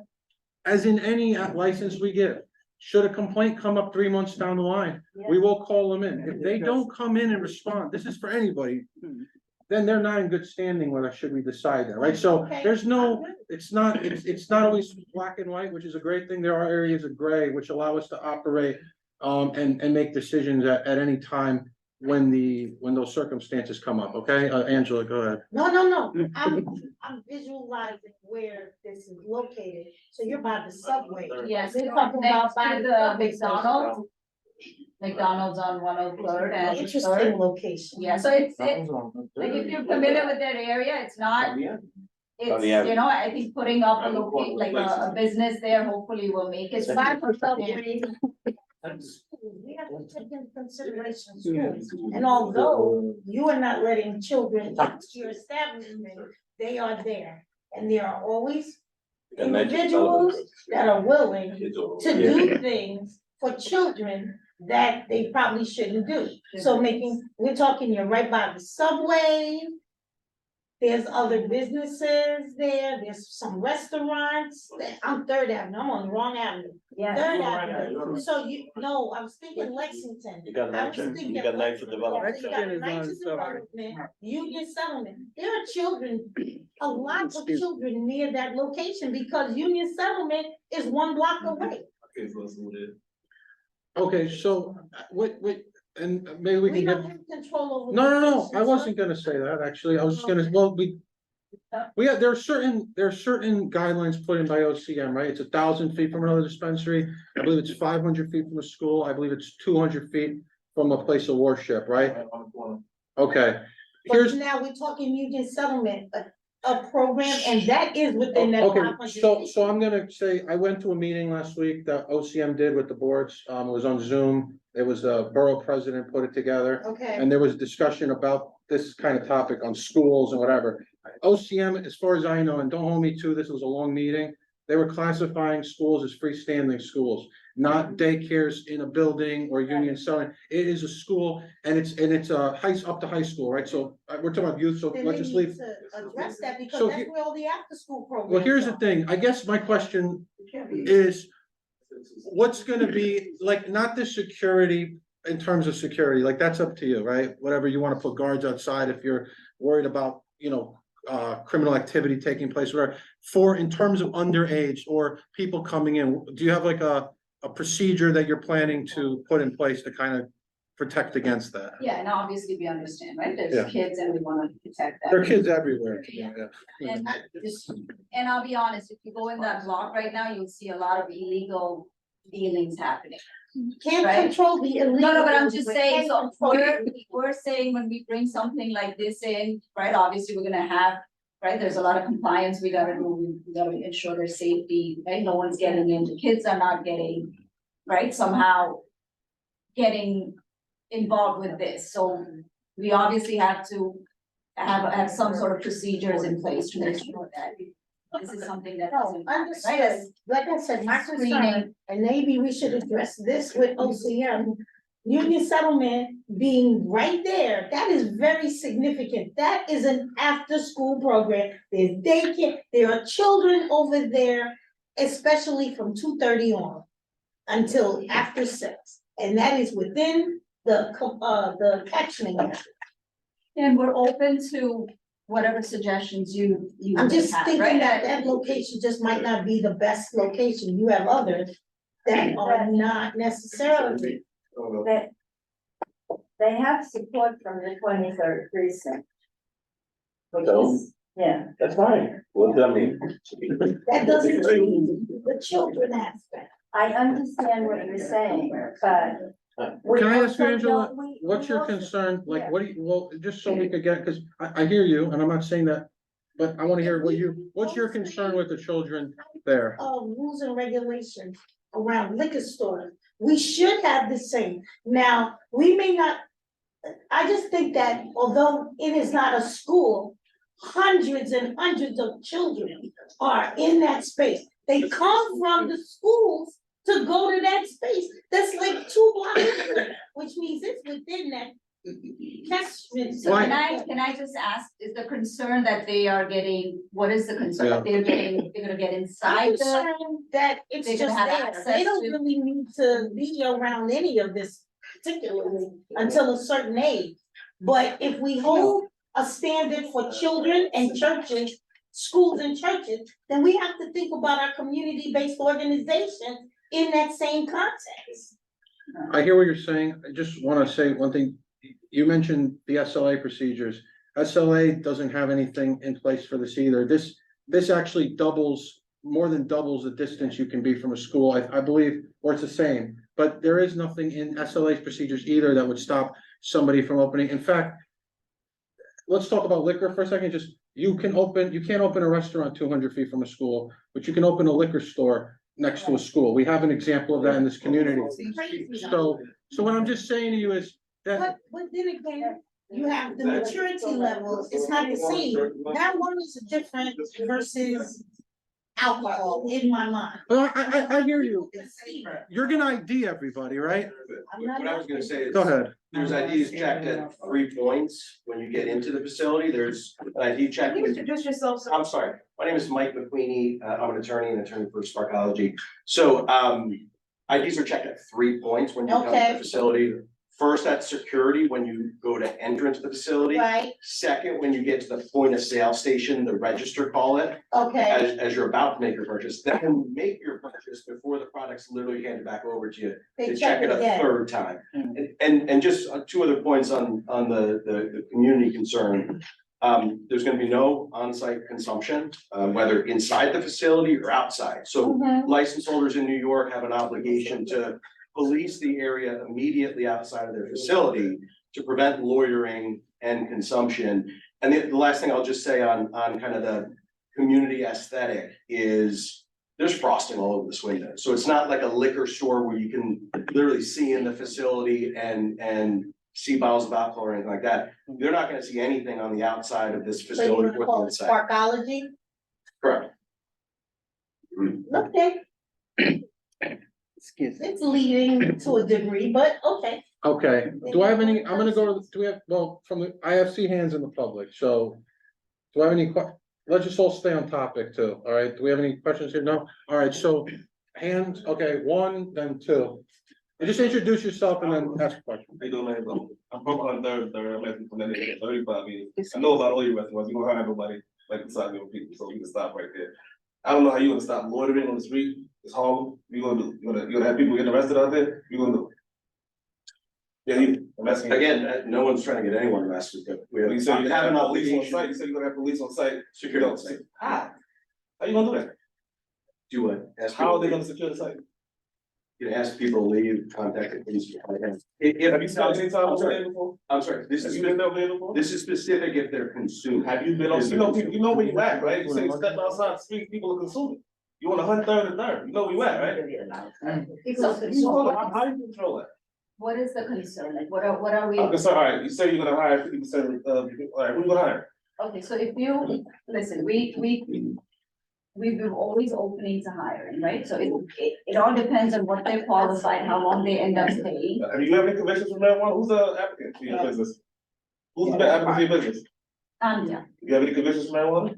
as in any license we give, should a complaint come up 3 months down the line, we will call them in. If they don't come in and respond, this is for anybody, then they're not in good standing with us, should we decide that, right? So Okay, there's no, I'm good. it's not always black and white, which is a great thing. There are areas of gray which allow us to operate and make decisions at any time when those circumstances come up, okay? Angela, go ahead. No, I'm visualizing where this is located, so you're by the subway. Yes, They're talking about next by to the the subway McDonald's. McDonald's on 103rd and Interesting 3rd. location. Yeah, so it's, like, if you're familiar with that area, it's not, it's, Yeah. you know, I think putting up a like a business there hopefully will make it. By the subway. We have to take into consideration schools, and although you are not letting children into your establishment, they are there. And there are always individuals that are willing to do things for children that they probably shouldn't do. So we're talking, you're right by the subway. There's other businesses there, there's some restaurants, I'm Third Avenue, I'm on the wrong avenue. Third Avenue, so I was thinking Lexington. You got I was nice, thinking you got nice for development. You got nice development, Union Settlement, there are children, a lot of children near that location because Union Settlement is 1 block away. Okay, so and maybe we We can don't get. have control over. No, locations, I wasn't gonna say that, actually, I was just gonna, well, there are certain guidelines put in by OCM, right? It's 1,000 feet from another dispensary, I believe it's 500 feet from a school, I believe it's 200 feet from a place of worship, right? Okay, But now we're talking Union Settlement, a program, and that is within that okay, 500 so feet. I'm gonna say, I went to a meeting last week that OCM did with the boards, it was on Zoom. It was the borough president put it together. Okay, And there was discussion about this kind of topic on schools and whatever. OCM, as far as I know, and don't hold me to this, was a long meeting. They were classifying schools as freestanding schools, not daycares in a building or Union Settlement. It is a school and it's up to high school, right? So we're talking about youth, so then let's they just need leave. to address that So because that's where all the after school programs. Well, here's the are. thing, I guess my question, is what's gonna be, like, not the security in terms of security, like, that's up to you, right? Whatever you wanna put guards outside if you're worried about, criminal activity taking place, whatever. For in terms of underage or people coming in, do you have like a procedure that you're planning to put in place to kind of protect against that? Yeah, and obviously we understand, right? Yeah. There's kids and we wanna protect them. There are kids everywhere. Yeah. Yeah. And I'll be honest, if you go in that block right now, you'll see a lot of illegal dealings happening. Can't Right. control the illegal. No, but I'm just saying, so Can't control- we're saying when we bring something like this in, right, obviously, we're gonna have, right, there's a lot of compliance we gotta do, we gotta ensure their safety, right, no one's getting in, the kids are not getting, right, somehow getting involved with this, so we obviously have to have some sort of procedures in place to make sure that this is something that No, doesn't happen, right? understood. Like I said, my concern, Screening. and maybe we should address this with OCM. Union Settlement being right there, that is very significant. That is an after-school program. There's daycare, there are children over there, especially from 2:30 on until after 6. And that is within the catchment area. And we're open to whatever suggestions you I'm just have, thinking right? that that location just might not be the best location. You have others that are not necessarily. They, they have support from the 23rd precinct. Which So? is, yeah, That's fine. What does that mean? That doesn't change the children aspect. I understand what you're saying, but. we Can I ask you, also Angela, don't- we- what's we your also- concern, like, yeah. what do you, well, just so we could get, cause I hear you, and I'm not saying that, but I wanna hear what's your concern with the children there? Rules and regulations around liquor stores. We should have the same. Now, we may not, I just think that although it is not a school, hundreds and hundreds of children are in that space. They come from the schools to go to that space. That's like 2 blocks, which means it's within that catchment. So can I just ask, is the concern that they are getting, what is the concern? That they're gonna get I'm inside the, concerned that it's they're just gonna have there. access They don't to- really need to be around any of this particularly until a certain age. But if we hold a standard for children and churches, schools and churches, then we have to think about our community-based organizations in that same context. I hear what you're saying, I just wanna say one thing, you mentioned the SLA procedures. SLA doesn't have anything in place for this either, this actually more than doubles the distance you can be from a school, I believe, or it's the same. But there is nothing in SLA's procedures either that would stop somebody from opening, in fact, let's talk about liquor for a second, you can't open a restaurant 200 feet from a school, but you can open a liquor store next to a school. We have an example of that in this community. So what I'm just saying to you is that, But then again, you have the maturity levels, it's not the same. That one is different versus alcohol in my mind. well, I hear you. It's safer. You're gonna ID everybody, right? I'm not- What I was gonna say is. Go ahead. There's IDs checked at 3 points when you get into the facility. There's an ID check. Can you introduce yourself? I'm sorry. My name is Mike McQueenie. I'm an attorney and attorney for Sparkology. So, IDs are checked at 3 points when you come to Okay. the facility. First, at security, when you go to enter into the facility. Right, Second, when you get to the point of sale station, the register call it, okay, as you're about to make your purchase. Then when you make your purchase, before the product's literally handed back over to you, they to check it a again. third time. And just 2 other points on the community concern. There's gonna be no on-site consumption, whether inside the facility or outside. So Mhm. license holders in New York have an obligation to police the area immediately outside of their facility to prevent loitering and consumption. And the last thing I'll just say on kind of the community aesthetic is there's frosting all over this window. So it's not like a liquor store where you can literally see in the facility and see bottles of alcohol or anything like that. They're not gonna see anything on the outside of this So you facility wanna or the call it inside. Sparkology? Correct. Okay, it's leading to a degree, but okay. Okay, do I have any, I'm gonna go, do we have, well, I have see hands in the public, so. Do I have any let's just all stay on topic too, all right? Do we have any questions here? No? All right, so hands, okay, one, then two. And just introduce yourself and then ask a question. How you doing, man? I'm from on third, I'm at from that 35 years. I know about all your restaurants, you don't have nobody like beside me people, so we can stop right there. I don't know how you gonna stop loitering on the street, it's Harlem, you gonna do, you gonna have people getting arrested out there, you gonna do? Yeah, I'm asking. Again, no one's trying to get anyone arrested, but we You said you have have an police on obligation. site, you said you're gonna have police on site. Security on site. How you gonna do that? Do what? Ask How are they people- gonna secure the site? You can ask people to leave, contact the police. Have you spent any time over there before? I'm sorry, this Have is, you been over there before? this is specific if they're consumed. Have you been on, you know where you at, right? You say you step outside the street, people are consuming. You on 103rd and third, you know where you at, right? How you control that? What is the concern? Like, what are we? Okay, so, all right, you say you're gonna hire 50% of, all right, who you gonna hire? Okay, so if you, listen, we've been always opening to hiring, right? So it all depends on what they're qualified, how long they end up staying. Have you have any convictions from marijuana? Who's the applicant for your business? Who's the applicant for your business? Yeah. You have any convictions from marijuana?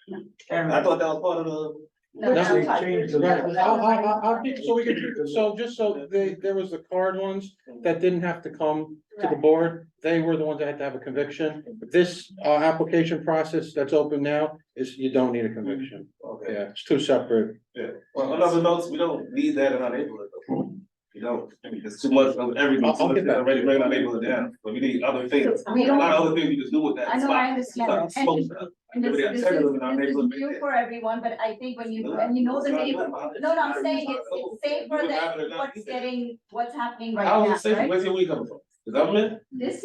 No. I thought that was part of the. No, That's that's what fine. Right, I'll keep, so we can, so just so there was the card ones that didn't have to come to the board. They were the ones that had to have a conviction. This, application process that's open now is you don't need a conviction. Okay, Yeah, it's two separate. yeah. Well, on other notes, we don't need that in our neighborhood. Though. You know, it's too much of everything, I'll so get it's that. already bringing our neighborhood down, but we need other things. We A don't- lot of other things you just do with that. I know, spot. I understand. Stop smoke stuff. And this Everybody is got terrorism in our neighborhood right new there. for everyone, but I think when you know the neighborhood, no, I'm saying it's safer than what's happening right How now, is it safe? right? Where's your weed coming from? The government? This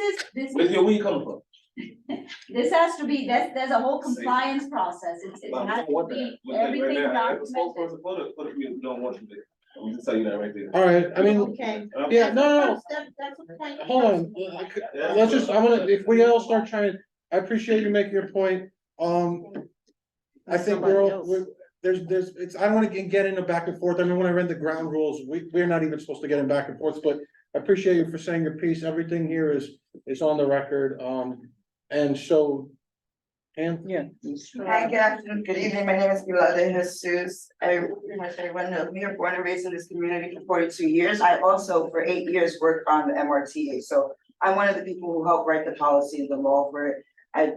Where's your weed coming from? this has to be, there's a whole compliance process, it Well, has to what be, that? everything Right now, I have a documented. spokesperson for it, we don't want you to. I'm just tell you that right there. All right, I mean, Okay. yeah, no, That's a point. hold on. Let's just, I'm gonna, if we all start trying, I appreciate you making your point. I think we're, there's, it's, I don't wanna get into back and forth. I mean, when I read the ground rules, we're not even supposed to get in back and forth, but I appreciate you for saying your piece. Everything here is on the record. And so. And, yeah. Hi, good afternoon, good evening, my name is Milada Jesus. I pretty much everyone knows me, I'm born and raised in this community for 42 years. I also, for 8 years, worked on the MRTA, so I'm one of the people who helped write the policy and the law for it.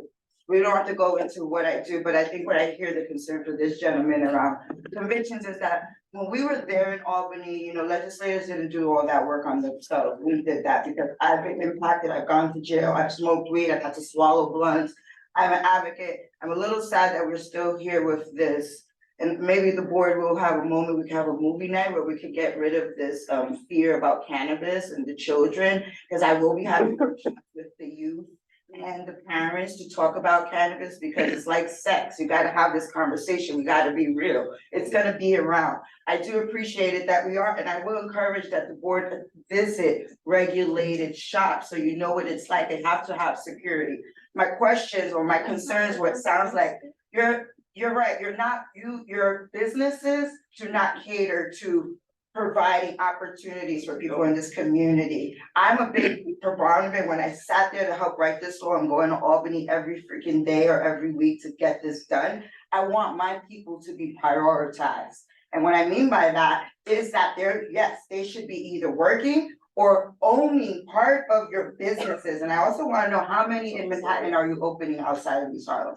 We don't have to go into what I do, but I think what I hear the concern for this gentleman around convictions is that when we were there in Albany, you know, legislators didn't do all that work on themselves. We did that because I've been impacted, I've gone to jail, I've smoked weed, I've had to swallow blunts. I'm an advocate. I'm a little sad that we're still here with this. And maybe the board will have a moment, we can have a movie night where we could get rid of this fear about cannabis and the children. Because I will be having workshops with the youth and the parents to talk about cannabis because it's like sex. You gotta have this conversation. We gotta be real. It's gonna be around. I do appreciate it that we are, and I will encourage that the board visit regulated shops so you know what it's like. They have to have security. My questions or my concerns, what sounds like, you're right, your businesses do not cater to providing opportunities for people in this community. I'm a big proponent when I sat there to help write this law. I'm going to Albany every freaking day or every week to get this done. I want my people to be prioritized. And what I mean by that is that they should be either working or owning part of your businesses. And I also wanna know how many in Manhattan are you opening outside of East Harlem?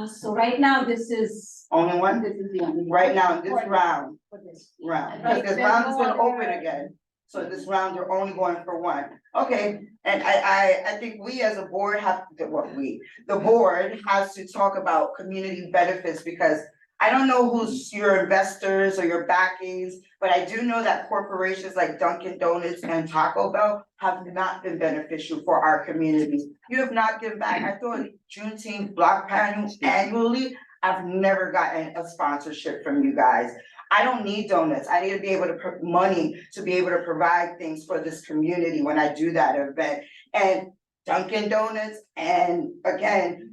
So right now, this is. Only one? This is the only. Right now, in this round, For this. because Right, this there's round is no gonna open other- again. So this round, you're only going for one. Okay, and I think we as a board the board has to talk about community benefits because I don't know who's your investors or your backings, but I do know that corporations like Dunkin' Donuts and Taco Bell have not been beneficial for our communities. You have not given back. I thought Juneteenth block panels annually, I've never gotten a sponsorship from you guys. I don't need donuts. I need to be able to put money to be able to provide things for this community when I do that event. And Dunkin' Donuts and again,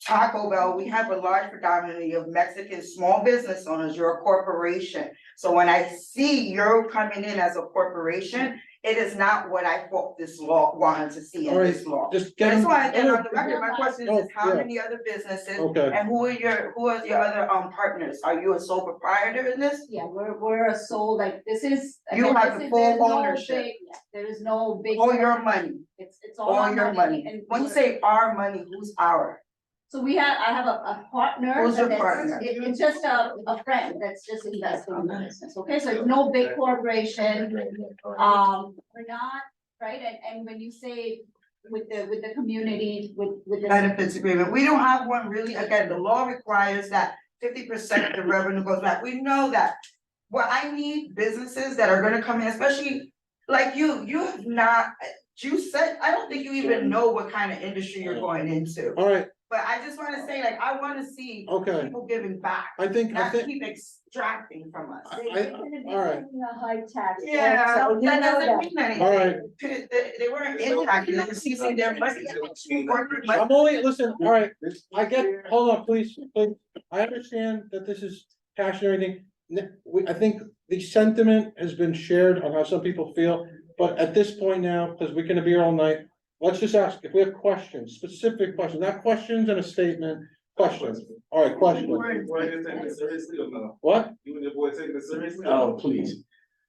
Taco Bell, we have a large predominantly of Mexican small business owners, you're a corporation. So when I see you're coming in as a corporation, It is not what I thought this law wanted to see in All right, this law. just I get just them. wanna get on the record, my question Oh, is how yeah. many other businesses? Okay. And who are your other partners? Are you a sole proprietor in this? Yeah, we're a sole, like, this is. You again, have this the is- full there's no ownership. big- yeah, There is no big. All your money, It's all all our your money. and When you we're- say our money, who's our? So I have a partner. Who's your that's- partner? It's just a friend that's just investing in the business, okay, so it's no big corporation, we're not, right, and when you say with the community, with the. Benefits agreement, we don't have one really, again, the law requires that 50% of the revenue goes back, we know that. What I need businesses that are gonna come in, especially like you have not, you said, I don't think you even know what kind of industry you're going into. All right, But I just wanna say, like, I wanna see okay, people giving back, I think, not keep extracting from us. They're gonna be all right. paying a high tax. Yeah, so you that know doesn't that. mean anything. All right. They weren't impacted, they were seizing their money. Corporate money. I'm only, listen, all right, I get, hold on, please, I understand that this is passion and everything. I think the sentiment has been shared on how some people feel, but at this point now, because we're gonna be here all night, let's just ask if we have questions, specific questions, not questions and a statement, questions. All right, questions. You taking this seriously or no? What? You and your boy taking this seriously? Oh, please.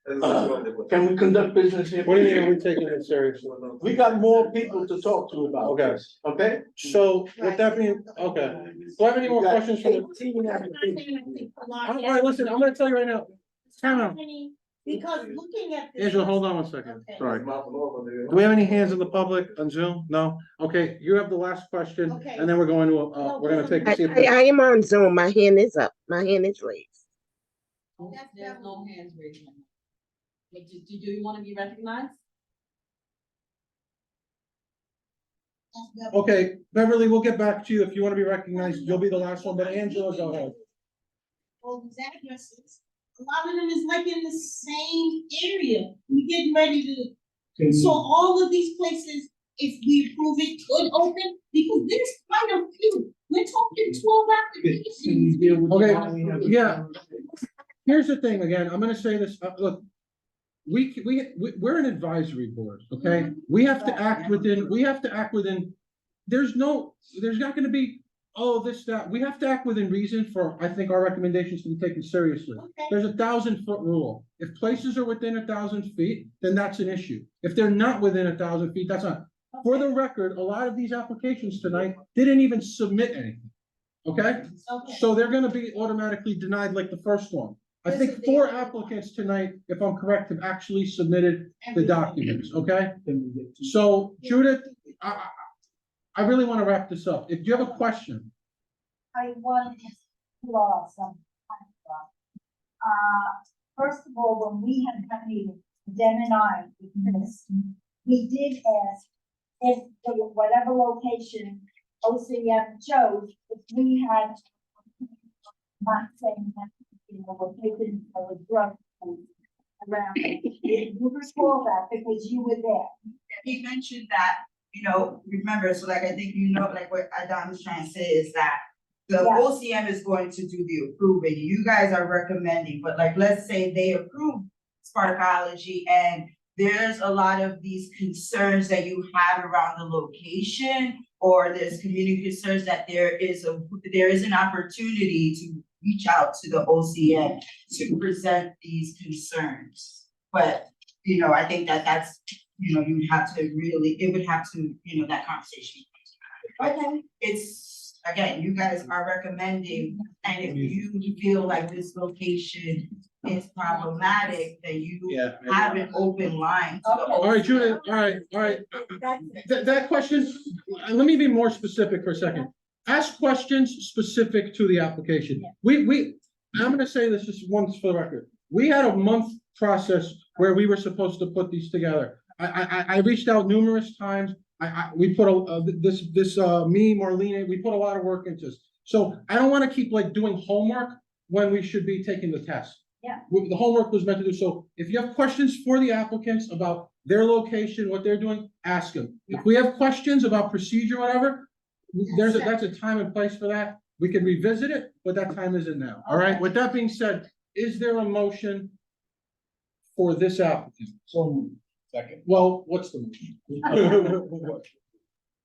That's what I'm Can we conduct business here? What do you mean, are we taking it seriously? We got more people to talk to about Okay. this, okay? So with that being, okay, do I have any more questions from the? 18 applications. All right, listen, I'm gonna tell you right now, time out. Because looking at this. Angela, hold on one second, Okay. sorry. Do we have any hands in the public on Zoom? No? Okay, you have the last question, Okay. and then we're going to, we're gonna take. see if- I am on Zoom. My hand is up. My hand is raised. There's no hands raised. But do you wanna be recognized? Okay, Beverly, we'll get back to you. If you wanna be recognized, you'll be the last one, but Angela, go ahead. All these addresses, a lot of them is like in the same area, we getting ready to, so all of these places, if we approve it, could open, because there's quite a few, we're talking 12 applications. Okay, yeah. Here's the thing, again, I'm gonna say this, look. We're an advisory board, okay? We have to act within, there's not gonna be, oh, this, that, we have to act within reason for, I think, our recommendations to be taken seriously. Okay. There's 1,000-foot rule. If places are within 1,000 feet, then that's an issue. If they're not within 1,000 feet, that's not. For the record, a lot of these applications tonight didn't even submit anything, okay? Okay. So they're gonna be automatically denied like the first one. I think 4 applicants tonight, if I'm correct, have actually submitted the documents, okay? So Judith, I really wanna wrap this up. If you have a question, I want to ask some. First of all, when we had that meeting, Dem and I, because we did ask if whatever location OCM chose, if we had not saying that, you know, location or drug around. You recall that because you were there. He mentioned that, you know, remember, so like, I think you know, like what Adam is trying to say is that the Yeah. OCM is going to do the approving, you guys are recommending, but like, let's say they approve Sparkology and there's a lot of these concerns that you have around the location, or there's community concerns that there is an opportunity to reach out to the OCM to present these concerns. But, you know, I think that's, you know, you would have to really, it would have to, you know, that conversation. But it's, again, you guys are recommending, and if you feel like this location is problematic, then you have an open line to the. all right, Judith, all right. That question, let me be more specific for a second. Ask questions specific to the application. I'm gonna say this just once for the record. We had a month process where we were supposed to put these together. I reached out numerous times. We put me, Marlene, we put a lot of work into this. So I don't wanna keep like doing homework when we should be taking the test. Yeah. The homework was meant to do, so if you have questions for the applicants about their location, what they're doing, ask them. If we have questions about procedure, whatever, that's a time and place for that. We can revisit it, but that time isn't now, all right? With that being said, is there a motion for this applicant? Second. Well, what's the motion?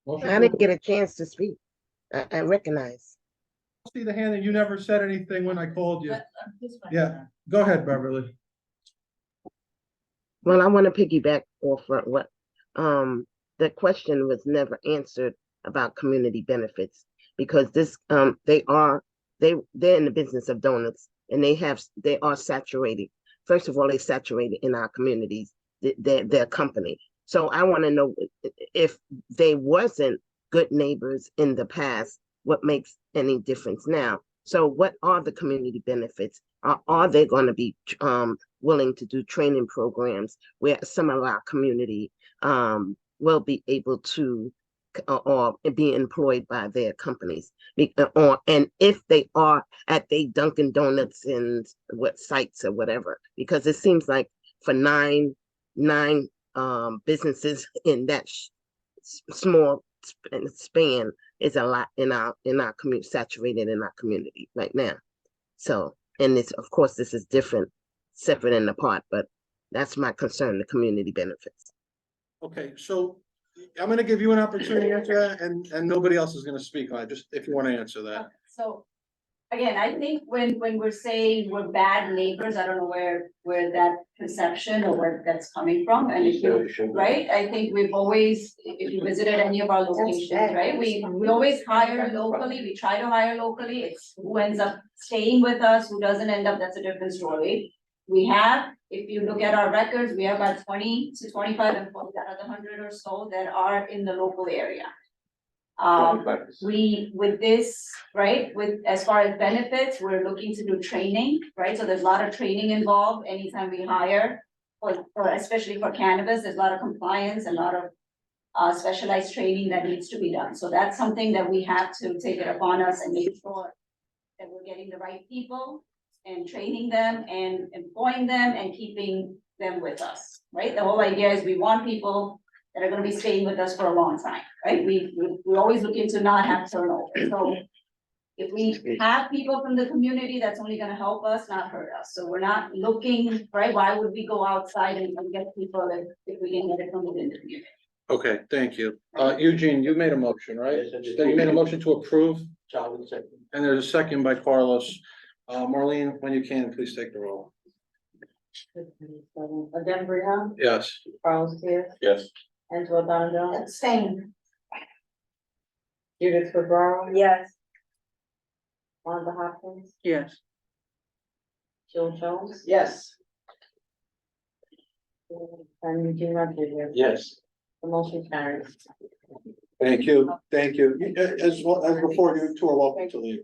Motion I to- didn't get a chance to speak. I recognize. See the hand and you never said anything when I called you. Yeah, go ahead, Beverly. Well, I want to piggyback off of what, the question was never answered about community benefits. Because this, they're in the business of donuts and they are saturated. First of all, they saturated in our communities, their company. So I want to know if they wasn't good neighbors in the past, what makes any difference now? So what are the community benefits? Are they going to be willing to do training programs where some of our community will be able to or be employed by their companies? And if they are at the Dunkin' Donuts and what sites or whatever, because it seems like for nine businesses in that small span is a lot in our community, saturated in our community right now. So, and this, of course, this is different, separate and apart, but that's my concern, the community benefits. Okay, so I'm gonna give you an opportunity to answer that, and nobody else is gonna speak on it, just if you want to answer that. So, again, I think when we're saying we're bad neighbors, I don't know where that perception or where that's coming from, and if you, right? I think we've always, if you visited any of our locations, right? We always hire locally, we try to hire locally, it's who ends up staying with us, who doesn't end up, that's a different story. We have, if you look at our records, we have about 20 to 25 employees out of the 100 or so that are in the local area. With this, right, as far as benefits, we're looking to do training, right? So there's a lot of training involved anytime we hire, or especially for cannabis, there's a lot of compliance, a lot of specialized training that needs to be done. So that's something that we have to take it upon us and make sure that we're getting the right people and training them and employing them and keeping them with us, right? The whole idea is we want people that are gonna be staying with us for a long time, right? We always look into not have turnover. So if we have people from the community, that's only gonna help us, not hurt us. So we're not looking, right? Why would we go outside and get people if we can get it from within the community? Okay, thank you. Eugene, you made a motion, right? Yes, I did. Then you made a motion to approve, Charlie second. and there's a second by Carlos. Marlene, when you can, please take the roll. Denver, Yes. Carlos here, Yes. Angela Donadon, Abstain. Judith Ferraro, Yes, Wanda Hopkins, Yes. Jill Jones, Yes. and Eugene Rodriguez. Yes. The motion carries. Thank you, thank you. As well as before, you two are welcome to leave.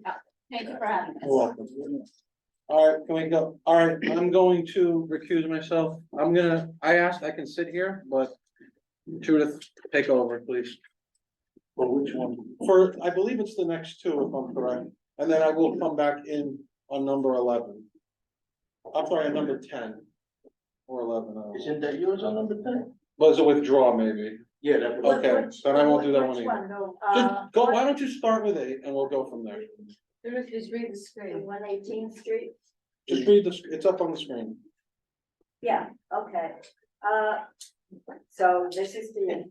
Thank you for having us. You're welcome. All right, can we go? All right, I'm going to recuse myself. I asked I can sit here, but Judith, take over, please. For which one? I believe it's the next two, if I'm correct, and then I will come back in on number 11. I'm sorry, on number 10 or 11. I don't know. Isn't that yours on number 10? Was a withdrawal, maybe? Yeah, that was. Okay, then I won't do that one which either. one? No, Just go, why don't you start with 8 and we'll go from there? Just read the screen. 118th Street? Just read it's up on the screen. Yeah, okay. So this is the.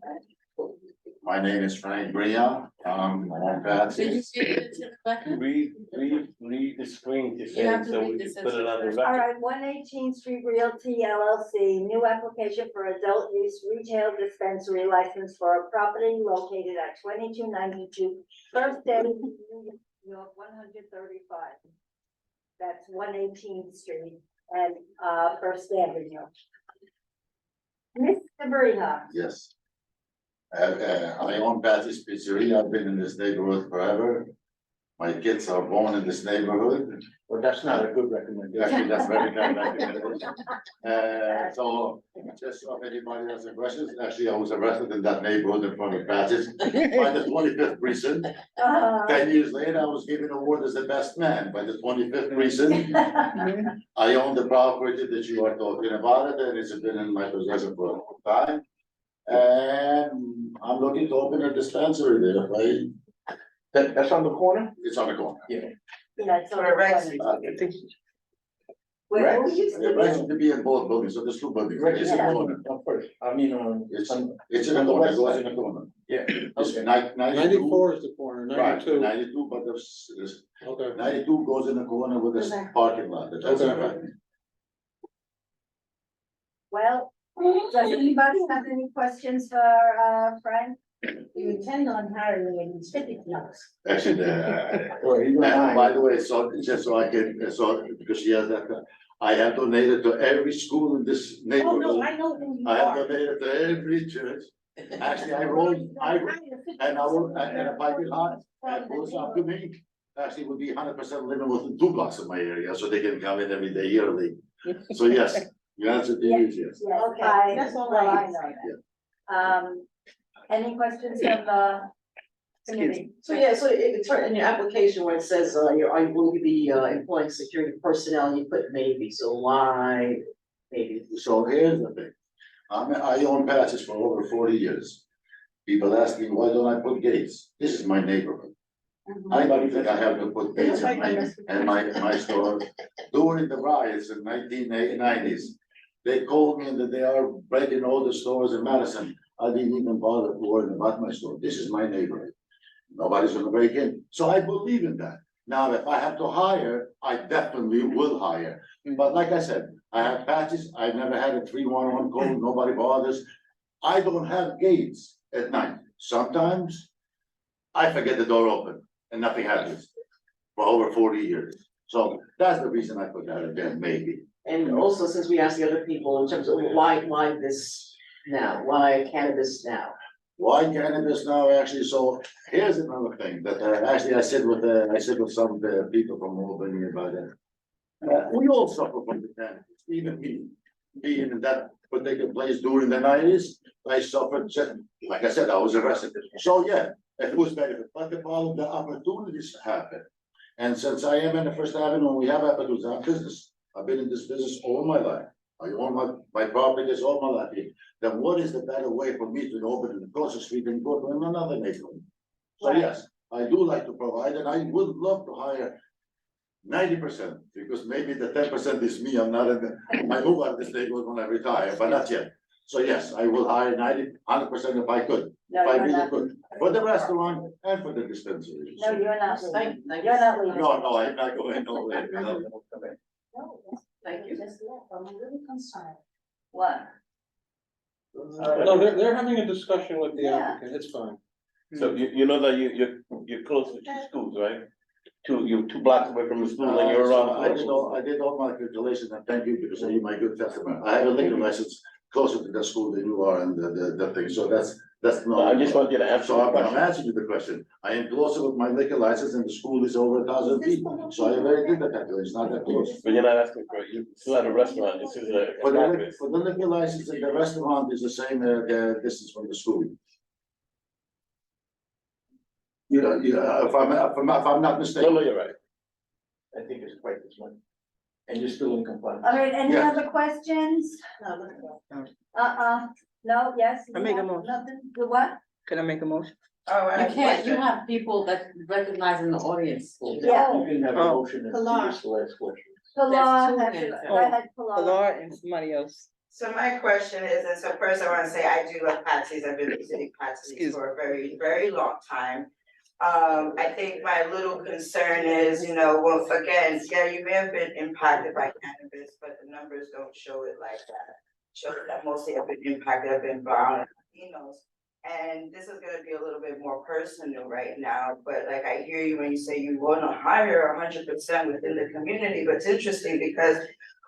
My name is Frank Bria, I'm on Patsy. say it to the record? Read the screen, if You have to so read we this can put it on the as All record. right, 118th Street Realty LLC, new application for adult use retail dispensary license for a property located at 2292 First Avenue, New York, 135. That's 118th Street and First Avenue. Mr. Brina, Yes. I own Patsy's Pizzeria, I've been in this neighborhood forever. My kids are born in this neighborhood. Well, that's not a good recommendation. Actually, that's very kind recommendation. So, just so if anybody has any questions, actually, I was arrested in that neighborhood in front of Patsy's by the 25th precinct. 10 years later, I was given an award as the best man by the 25th precinct. I own the property that you are talking about, and it's been in my possession for a long time. And I'm looking to open a dispensary there, right? That's on the corner? It's on the corner. Yeah. Yeah, it's on the Correct. corner. Where we used The to rest be. used to be in both buildings, so there's two buildings, it's in the corner. Of course, I mean, It's, on- it's in the on the corner, it west goes side. in the corner. yeah, It's okay. 92. 94 is the corner, Right, 92, 92, but there's, okay. 92 goes in the corner with this parking lot, that's Okay. right. Well, does anybody have any questions for, Frank? You intend on hiring in city clubs. Actually, Or even and I- by the way, so just so I can, so because she has that, I have donated to every school in this Oh, neighborhood. no, I know who you I have are. donated to every church. Actually, I wrote, and I wrote, and if I could hire, goes up to me, actually would be 100% living within 2 blocks of my area, so they can come in every day yearly. So yes, the answer to you is yes. Yes, Okay, that's all well, I I know that. Any questions from the committee? So yeah, so it's right in your application where it says, are you will you be employing security personnel, you put maybe, so why maybe? So here's the thing, I own patches for over 40 years. People ask me, why don't I put gates? This is my neighborhood. I don't think I have to put gates in my store. During the riots in 1990s, they called me that they are breaking all the stores in Madison. I didn't even bother worrying about my store. This is my neighborhood. Nobody's gonna break in. So I believe in that. Now, if I have to hire, I definitely will hire. But like I said, I have patches. I've never had a 311 code. Nobody bothers. I don't have gates at night. Sometimes I forget the door open and nothing happens for over 40 years. So that's the reason I put that in there, maybe. And also, since we asked the other people in terms of why this now, why cannabis now? Why cannabis now, actually, so here's another thing that actually I sit with some of the people from Albany about it. We all suffer from the cannabis, even me, being in that particular place during the 90s, I suffered, like I said, I was arrested. So yeah, it was benefit, but the problem, the opportunities happen. And since I am in the First Avenue, we have opportunities, I'm business, I've been in this business all my life. I own my properties all my life. Then what is the better way for me to open in the closest street and go to another neighborhood? So Right. yes, I do like to provide, and I would love to hire 90%, because maybe the 10% is me, I'm not in the, I move out of this neighborhood when I retire, but not yet. So yes, I will hire 100% if I could, No, if I you're really not. could, for the restaurant and for the dispensary. No, you're not leaving. Thank You're not leaving. No, I'm not going nowhere, no. No, Thank you. Just left, I'm really concerned. what? No, they're having a discussion with the Yeah. applicant, it's fine. So you know that you're close to 2 schools, right? You're 2 blocks away from the school and you're around. I did all my calculations, and thank you, because you're my good customer. I have a liquor license closer to the school than you are, and the thing, so that's no. I just want you to answer So the I'm question. answering you the question. I am closer with my liquor license, and the school is over 1,000 feet, so I already did the calculation, not that close. But you're not asking for it, you're still at a restaurant, this is a. For the liquor license, and the restaurant is the same, distance from the school. Yeah, if I'm not mistaken. No, you're right. I think it's quite this one. And you're still in compliance. All right, any Yeah. other questions? No, yes? I make a no, motion. Nothing, the what? Can I make a motion? You can't, you have people that recognize in the audience. Yeah. You can have a Oh. motion and Pilar. finish the last question. Pilar, That's has two it. hands. Go ahead, Pilar. and somebody else. So my question is, and so first I wanna say I do love Patsy's, I've been visiting Patsy's for a very, very long time. I think my little concern is, well, again, yeah, you may have been impacted by cannabis, but the numbers don't show it like that. Show that mostly have been impacted, have been brown and Latinos. And this is gonna be a little bit more personal right now, but like I hear you when you say you wanna hire 100% within the community, but it's interesting because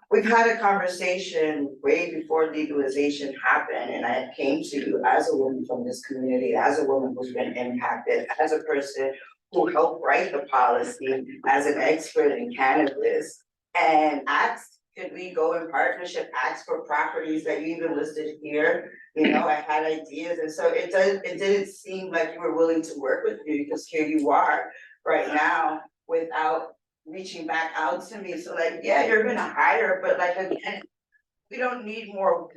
we've had a conversation way before legalization happened, and I came to you as a woman from this community, as a woman who's been impacted, as a person who helped write the policy, as an expert in cannabis, and asked, could we go in partnership, ask for properties that you even listed here? I had ideas, and so it didn't seem like you were willing to work with me, because here you are right now without reaching back out to me, so like, yeah, you're gonna hire, but like, again, we don't need more,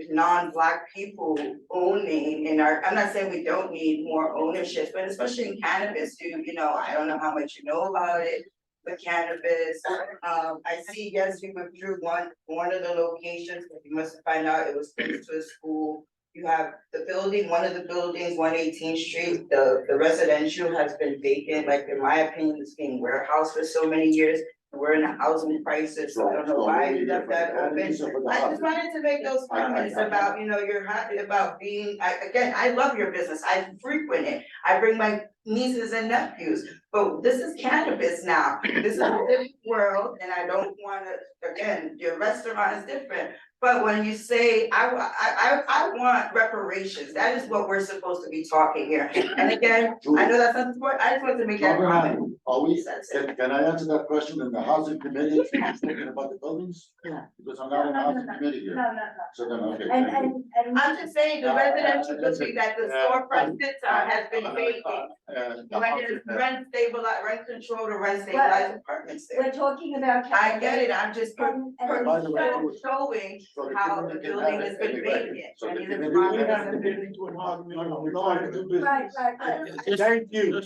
non-Black people owning in our, I'm not saying we don't need more ownership, but especially in cannabis, I don't know how much you know about it. with cannabis. I see, yes, you withdrew one of the locations, but you must find out it was close to a school. You have the building, one of the buildings, 118th Street, the residential has been vacant, like in my opinion, it's being warehoused for so many years. We're in a housing crisis, so I don't know why you left that open. I just wanted to make those comments about, you're happy about being, I love your business, I frequent it. I bring my nieces and nephews, but this is cannabis now. This is a different world, and I don't wanna, again, your restaurant is different. But when you say, I want reparations, that is what we're supposed to be talking here. And again, I know that's not the point, I just wanted to make that comment. Are we, can I answer that question in the housing committee, thinking about the buildings? Yeah. Because I'm not on the housing committee here. No. So then, okay. And I'm just saying, the residential building that the storefront sits on has been vacant. When there's rent control to rent stabilized apartments there. we're talking about. I get it, I'm just By the way, showing so the how the committee can building have has it been anyway. vacant. So And the either committee Ron can or have it. something. No, we're trying to do business. Right. Thank you,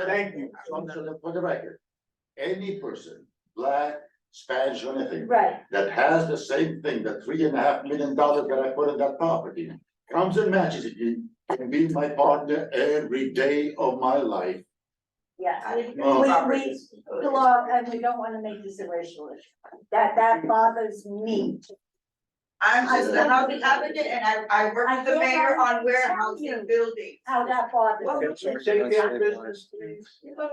thank you. So for the record, any person, black, Spanish, or anything, Right, that has the same thing, the $3.5 million that I put in that property, comes and matches it, you can be my partner every day of my life. yes. Oh. Hello, and we don't wanna make this a racial issue. That bothers me. I'm just a housing advocate and I work with the mayor on warehousing buildings. How that bothers me. Take care of business, please. All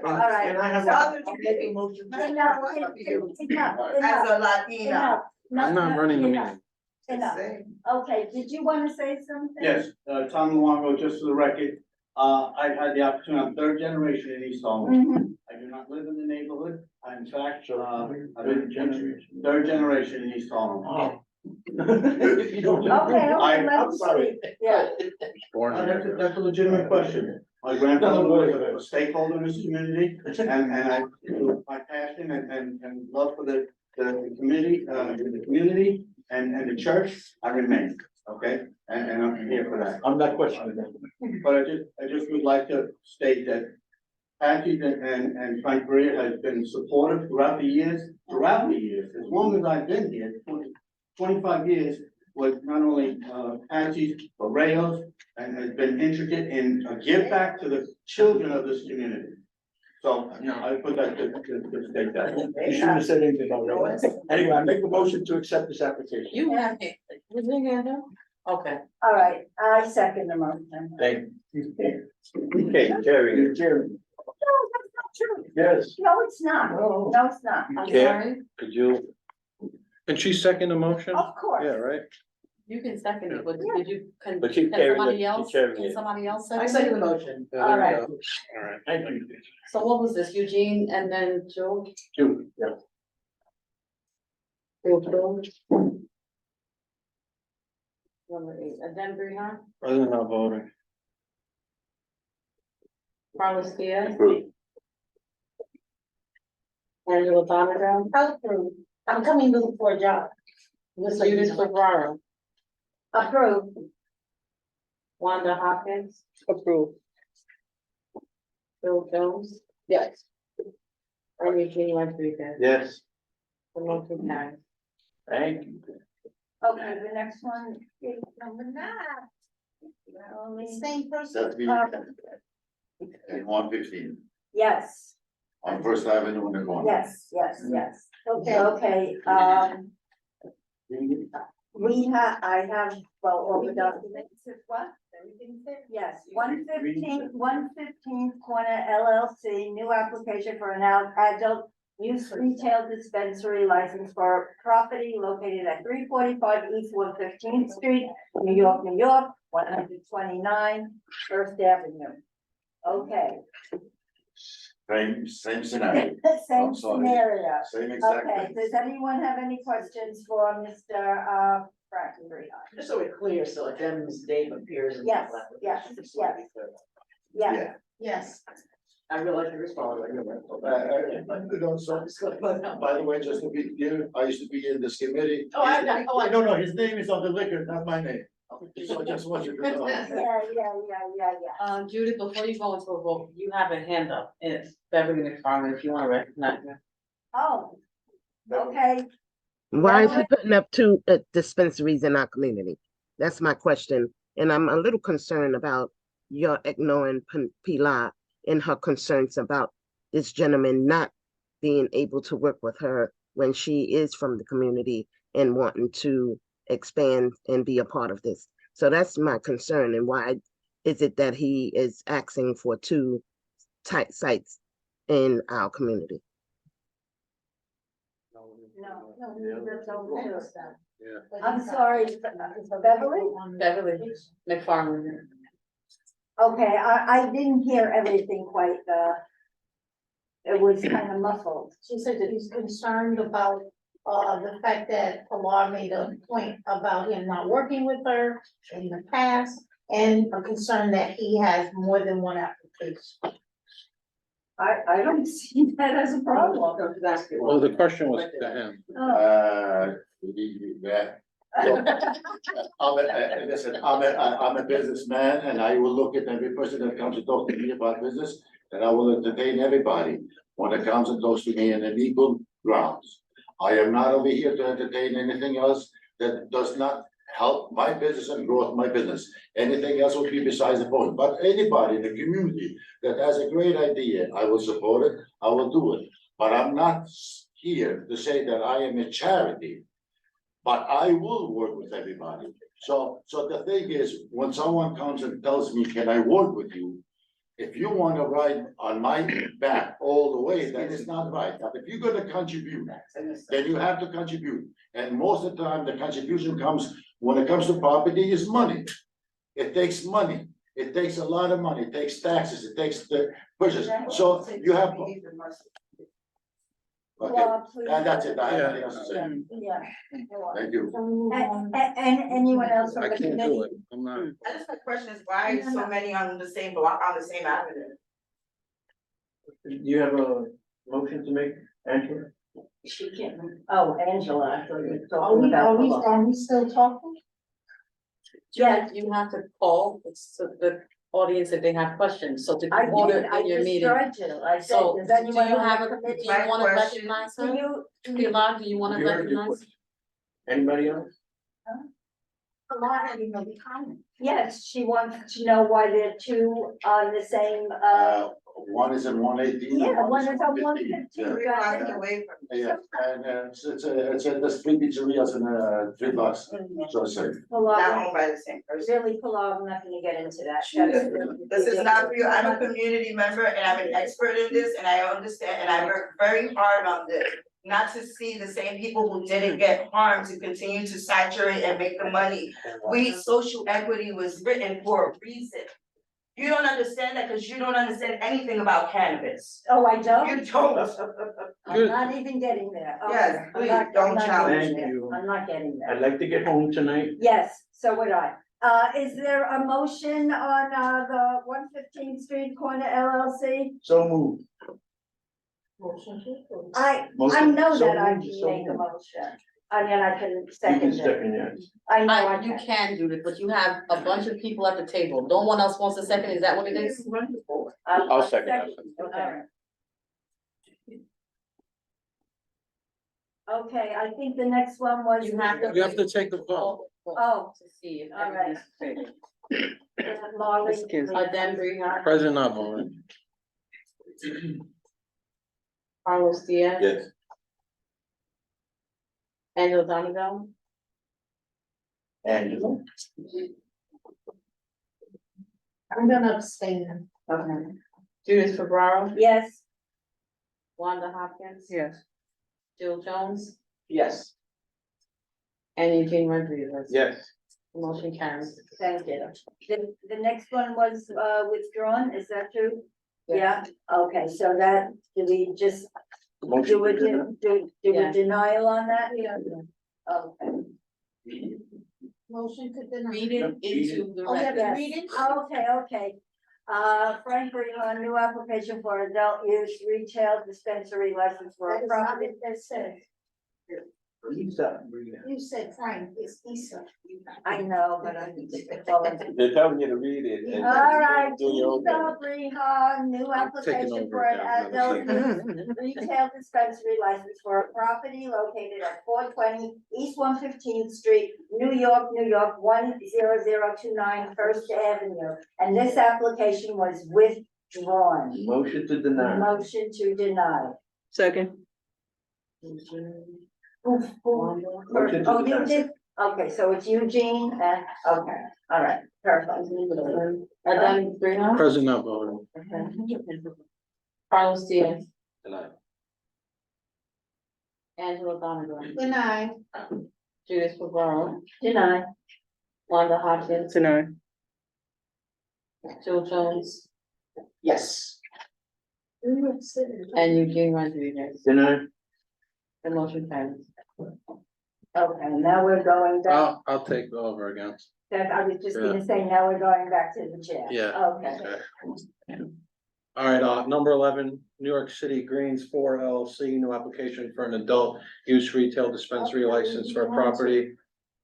right. And I have, I'll make a motion. Enough. As a Latina. I'm not running the meeting. Enough. Okay, did you wanna say something? Yes, Tom Luongo, just for the record, I've had the opportunity, I'm third generation in East Harlem. Mhm. I do not live in the neighborhood, I in fact, I've been third generation in East Harlem. Oh. Okay, I'm let's sorry. see, yeah. That's a legitimate question. My grandfather was a stakeholder in this community, and I, my passion and love for the committee, the community and the church, I remain, okay? And I'm here for that. I'm not questioning that. But I just would like to state that Patty and Frank Berea has been supportive throughout the years, as long as I've been here, 25 years, with not only Patsy's, but Rayos, and has been intricate in a give back to the children of this community. So, I put that to state that. You shouldn't have said anything about that. Anyway, I make a motion to accept this application. You have it. Was it again? Okay. All right, I second the motion. Thank you. Okay, Jerry. Jerry. No, that's not true. Yes. No, it's not. No. No, it's not. I'm Yeah. sorry. Could you? Can she second the motion? Of course. Yeah, right? You can second it, but did you, can But keep carrying somebody it, else, keep carrying can it. somebody else I second second it? the motion. Yeah, All there right. you go. All right. Thank you. So what was this, Eugene and then Joe? Two, yeah. Number 8, and then Brian, President not voting. Carlos Diaz, Approved. Angela Donavan, I'll approve. I'm coming to look for a job. Judith Ferraro, Approved. Wanda Hopkins, Approved. Bill Jones, Yes. and Eugene Rodriguez. Yes, The motion carries. thank you. Okay, the next one is number 9. Same person. That's me. And 115 Yes, on First Avenue in the corner. yes. Okay, I have, well, all the documents, what? Yes, 115 Corner LLC, new application for an adult use retail dispensary license for property located at 345 East 115th Street, New York, 129 First Avenue. Okay. Same scenario. Same I'm sorry. scenario. Same exact Okay, thing. does anyone have any questions for Mr. Frank and Brian? Just so we're clear, so Adem's name appears in. the Yes, application. yes, yes. Yeah, Yeah. Yes. I realize you're responsible. By the way, just to be clear, I used to be in this committee. Oh, I know. No, his name is on the liquor, not my name. So I just wanted to know. Yeah. Judith, before you go into a vote, you have a hand up, it's Beverly McFarland, if you wanna recognize her. Oh, okay. Why is he putting up two dispensaries in our community? That's my question. And I'm a little concerned about your ignoring Pilar and her concerns about this gentleman not being able to work with her when she is from the community and wanting to expand and be a part of this. So that's my concern. And why is it that he is asking for two tight sites in our community? I'm sorry, Beverly? Beverly McFarland. Okay, I didn't hear everything quite, it was kind of muffled. She said that he's concerned about, the fact that Pilar made a point about him not working with her in the past, and a concern that he has more than one application. I don't see that as a problem. Well, the question was to him. Yeah. Listen, I'm a businessman and I will look at every person that comes to talk to me about business, and I will entertain everybody when it comes and talks to me in an equal grounds. I am not over here to entertain anything else that does not help my business and growth my business. Anything else would be besides the point. But anybody in the community that has a great idea, I will support it, I will do it. But I'm not here to say that I am a charity. But I will work with everybody. So the thing is, when someone comes and tells me, can I work with you? If you want to ride on my back all the way, then it's not right. But if you're gonna contribute, then you have to contribute. And most of the time, the contribution comes, when it comes to property, is money. It takes money. It takes a lot of money. It takes taxes. It takes the purchase. So you have. Okay, and that's it. I have nothing else to say. Yeah. Thank you. And anyone else from I the can't committee? do it. I'm not. I just, my question is, why is so many on the same block, on the same avenue? Do you have a motion to make, Angela? She can't, oh, Angela, I thought you were Are talking we, about. are we still talking? Yes, you have to call, it's to the audience if they have questions, so to I order did, I in your just meeting. tried to, I said, So, does do anyone you on have the a, do committee? you wanna question- recognize Do her? you, Pilar, do you wanna You heard your recognize? question. Anybody else? Pilar had no comment. yes, she wants to know why there are two on the same, One is in 118. yeah, one is on 115. 115. Three blocks away from. Yeah, and it's there's three pizzerias in 3 blocks, so it's safe. Not owned by the same person. Really, Pilar, I'm not gonna get into that. This is not for you, I'm a community member and I'm an expert in this and I understand and I work very hard on this. Not to see the same people who didn't get harmed to continue to saturate and make the money. Social equity was written for a reason. You don't understand that because you don't understand anything about cannabis. Oh, I don't? You don't. I'm not even getting there. Okay, Yes, I'm please, not- don't I'm not challenge getting me. there. Thank you. I'm not getting there. I'd like to get home tonight. Yes, so would I. Is there a motion on, the 115th Street Corner LLC? So moved. I Motion, know so that I moved, can so make a moved. motion, and then I can You can second it. second that. I know I You can. can do it, but you have a bunch of people at the table, no one else wants a second, is that what it is? I'll second that. Okay. Okay, I think the next one was. You have to. You have to take the vote. Oh. To see if All right. everybody's ready. Marley. Denver, you have President not voting. Carlos Diaz. Yes. Angela Donovan. Angela? I'm gonna abstain. Okay. Judith Ferraro. Yes. Wanda Hopkins. Yes. Jill Jones. Yes. And Eugene Rodriguez. Yes. Motion carries. Thank you. The next one was, withdrawn, is that true? Yes. Yeah, okay, so that, do we just Motion do a, to adjourn. do Yeah. a denial on that? Yeah. Okay. Motion to deny. Read it into the Oh, yeah, record. but Yes. read it. Okay. Frank Greenlaw, new application for adult use retail dispensary license for That a is not property. what that says. Lisa. You said Frank, it's Issa. I know, but I'm. They're telling you to read it. and- All right, Do your own thing. Lisa Brihon, new application over for it an now. adult use retail dispensary license for a property located at 420 East 115th Street, New York, 10029 First Avenue. And this application was withdrawn. Motion to deny. Motion to deny. Second. Motion to Oh, you deny. did? Okay, so it's Eugene and, okay, all right, perfect. Adam Bruno. Present not voting. Carlos Diaz. Tonight. Angela Donovan. Deny. Judith Rivera. Deny. Wanda Hopkins. Deny. Jill Jones. Yes. And Eugene Rodriguez. Deny. The motion carries. Okay, now we're going back, I'll take over again. I was just gonna say, now we're going back to the chair. Yeah. Okay. All right, number 11, New York City Greens 4 LLC, new application for an adult use retail dispensary license for a property.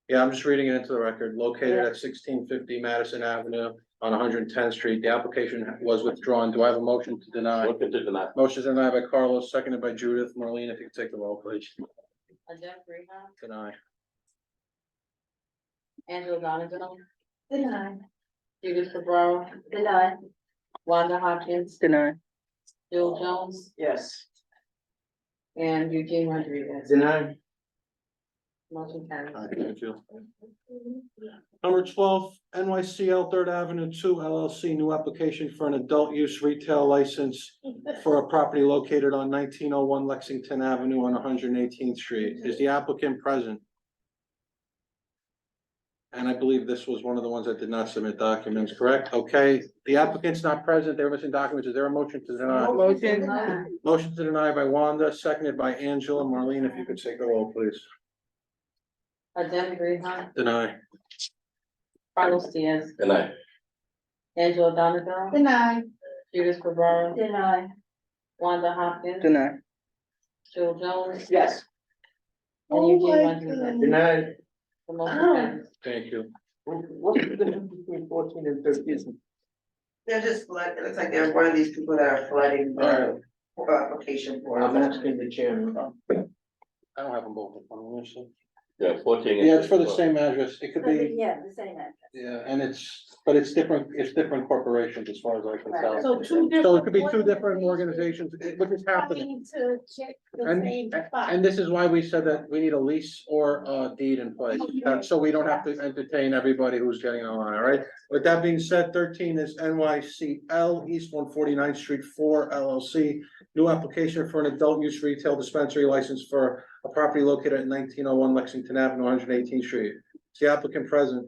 Yeah, I'm just reading it into the record, located at 1650 Madison Avenue on 110th Street. The application was withdrawn. Do I have a motion to deny? Motion to deny. Motion to deny by Carlos, seconded by Judith. Marlene, if you could take the roll, please. Adam Bruno. Deny. Angela Donovan. Deny. Judith Rivera. Deny. Wanda Hopkins. Deny. Jill Jones. Yes. And Eugene Rodriguez. Deny. Motion carries. Thank you. Number 12, NYCL 3rd Avenue 2 LLC, new application for an adult use retail license for a property located on 1901 Lexington Avenue on 118th Street. Is the applicant present? And I believe this was one of the ones that did not submit documents, correct? Okay, the applicant's not present, they're missing documents. Is there a motion to deny? Motion. Motion to deny by Wanda, seconded by Angela. Marlene, if you could take the roll, please. Adam Bruno. Deny. Carlos Diaz. Tonight. Angela Donovan. Deny. Judith Rivera. Deny. Wanda Hopkins. Deny. Jill Jones. Yes. And Oh Eugene my Rodriguez. goodness. Deny. The motion carries. Thank you. What's the difference between 14 and 13? They're just flood, it looks like they're one of these people that are flooding the application for. I'm asking the chairman. I don't have them both in front of me, so. Yeah, 14. Yeah, it's for the same address. It could be, Yeah, the same address. yeah, and it's different corporations as far as I can tell. So two different. So it could be two different organizations, which is happening. Having to check the And, same spot. and this is why we said that we need a lease or a deed in place, so we don't have to entertain everybody who's getting online, all right? With that being said, 13 is NYCL East 149th Street 4 LLC. New application for an adult use retail dispensary license for a property located at 1901 Lexington Avenue, 118th Street. Is the applicant present?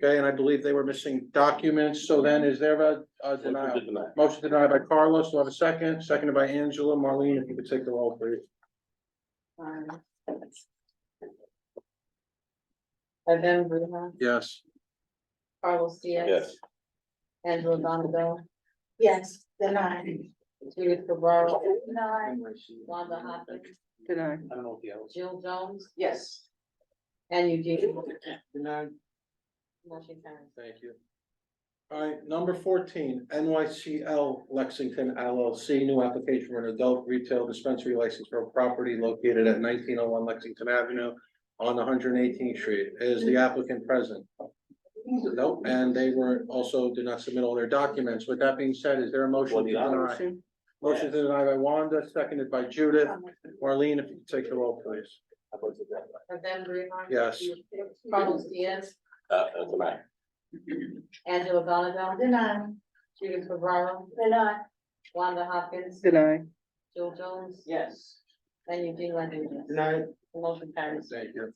Okay, and I believe they were missing documents, so then is there a denial? Motion to deny by Carlos, do I have a second? Seconded by Angela. Marlene, if you could take the roll, please. Adam Bruno. Yes. Carlos Diaz. Yes. Angela Donovan. Yes, deny. Judith Rivera. Deny. Wanda Hopkins. Deny. I don't know what the L is. Jill Jones. Yes. And Eugene. Deny. Motion carries. Thank you. All right, number 14, NYCL Lexington LLC, new application for an adult retail dispensary license for a property located at 1901 Lexington Avenue on 118th Street. Is the applicant present? Nope, and they were also did not submit all their documents. With that being said, is there a motion to deny? Motion to deny by Wanda, seconded by Judith. Marlene, if you could take the roll, please. Adam Bruno. Yes. Carlos Diaz. Tonight. Angela Donovan. Deny. Judith Rivera. Deny. Wanda Hopkins. Deny. Jill Jones. Yes. And Eugene Rodriguez. Deny. The motion carries. Thank you.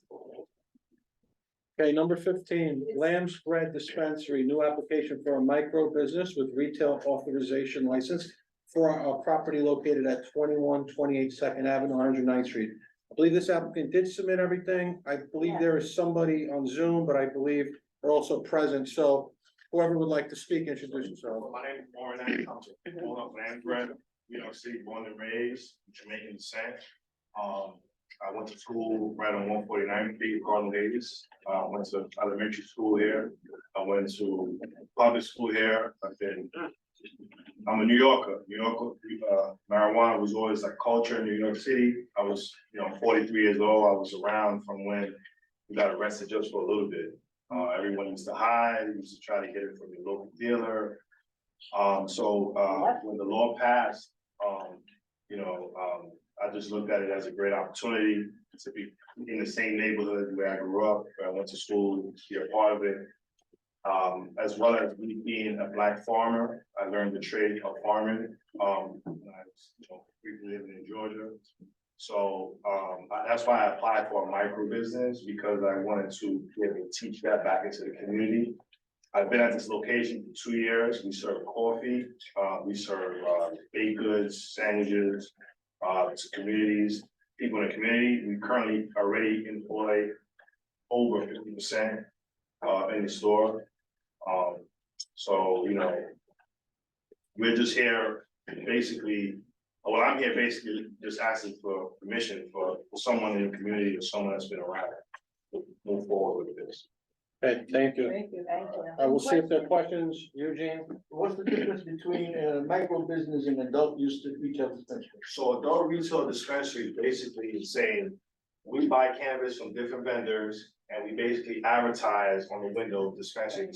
Okay, number 15, Lamb's Bread Dispensary, new application for a micro business with retail authorization license for a property located at 2128 Second Avenue, 109th Street. I believe this applicant did submit everything. I believe there is somebody on Zoom, but I believe they're also present. So whoever would like to speak, introduce yourself. My name is Warren, I'm up Land Bread, New York City, born and raised, Jamaican descent. I went to school right on 149th Street, Cardinal Davis. Went to elementary school here. I went to public school here. I'm a New Yorker. Marijuana was always like culture in New York City. I was, 43 years old. I was around from when we got arrested just for a little bit. Everyone used to hide, used to try to get it from the local dealer. When the law passed, I just looked at it as a great opportunity to be in the same neighborhood where I grew up, where I went to school, be a part of it. As well as me being a Black farmer, I learned the trade of farming, when I was, briefly living in Georgia. So, that's why I applied for a micro business, because I wanted to be able to teach that back into the community. I've been at this location for 2 years. We serve coffee, we serve baked goods, sandwiches, to communities, people in the community. We currently already employ over 50% in the store. We're just here basically, I'm here basically just asking for permission for someone in the community or someone that's been around to move forward with this. Okay, thank you. Thank you. I will see if there are questions, Eugene. What's the difference between micro business and adult use retail dispensary? So adult retail dispensary basically is saying, we buy cannabis from different vendors and we basically advertise on the window, dispensary,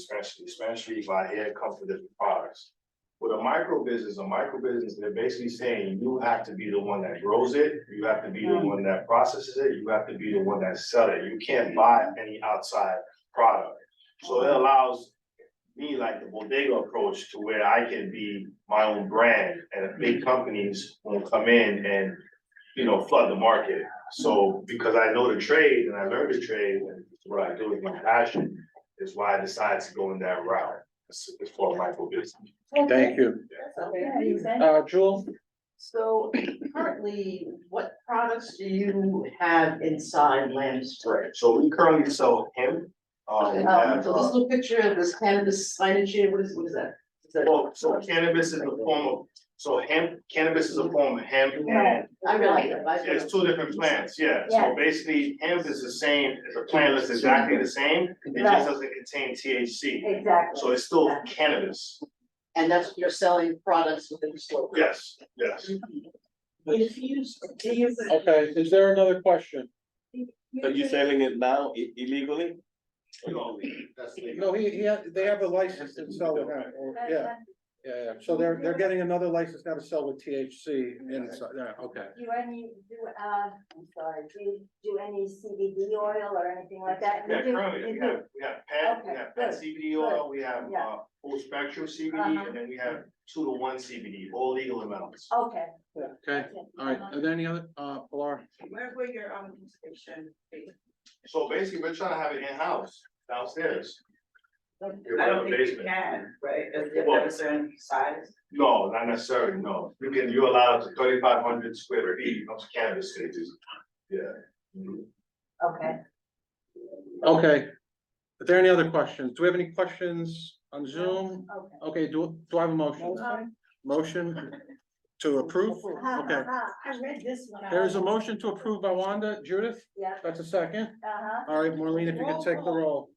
buy here, come for different products. With a micro business, they're basically saying you have to be the one that grows it, you have to be the one that processes it, you have to be the one that sells it. You can't buy any outside product. So it allows me, like the bodega approach, to where I can be my own brand, and big companies will come in and, flood the market. So because I know the trade and I learned the trade, and what I do with my passion, is why I decided to go in that route. It's for micro business. Thank you. Jewel? So currently, what products do you have inside Lamb Spray? So we currently sell hemp. So this little picture of this cannabis signage here, what is that? So cannabis is a form of, cannabis is a form of hemp, and I realize that. it's two different plants, yeah. Yeah. So basically, hemp is the same, the plant looks exactly the same, it just doesn't contain THC. Exactly. So it's still cannabis. And that's, you're selling products within the store? Yes. If you, Okay, is there another question? So you selling it now illegally? No, that's legal. No, they have a license to sell with that, yeah. So they're getting another license now to sell with THC inside, okay. I'm sorry, do you do any CBD oil or anything like that? Yeah, You do- currently, you we do. have PET, Okay, we have PET good, CBD oil, we have, yeah. full spectrum CBD, Uh-huh. and then we have 2-to-1 CBD, all legal amounts. Okay. Okay, all right, are there any other, Pilar? Where will your station be? So basically, we're trying to have it in-house, downstairs. I don't think you can, right? If you have a certain size. No, not necessarily, no. You're allowed to 3,500 square feet of cannabis spaces. Yeah. Okay. Okay. Are there any other questions? Do we have any questions on Zoom? Okay, do I have a motion? Motion to approve? Okay. I read this one. There is a motion to approve by Wanda. Judith? Yeah. That's a second. Uh-huh. All right, Marlene, if you could take the roll.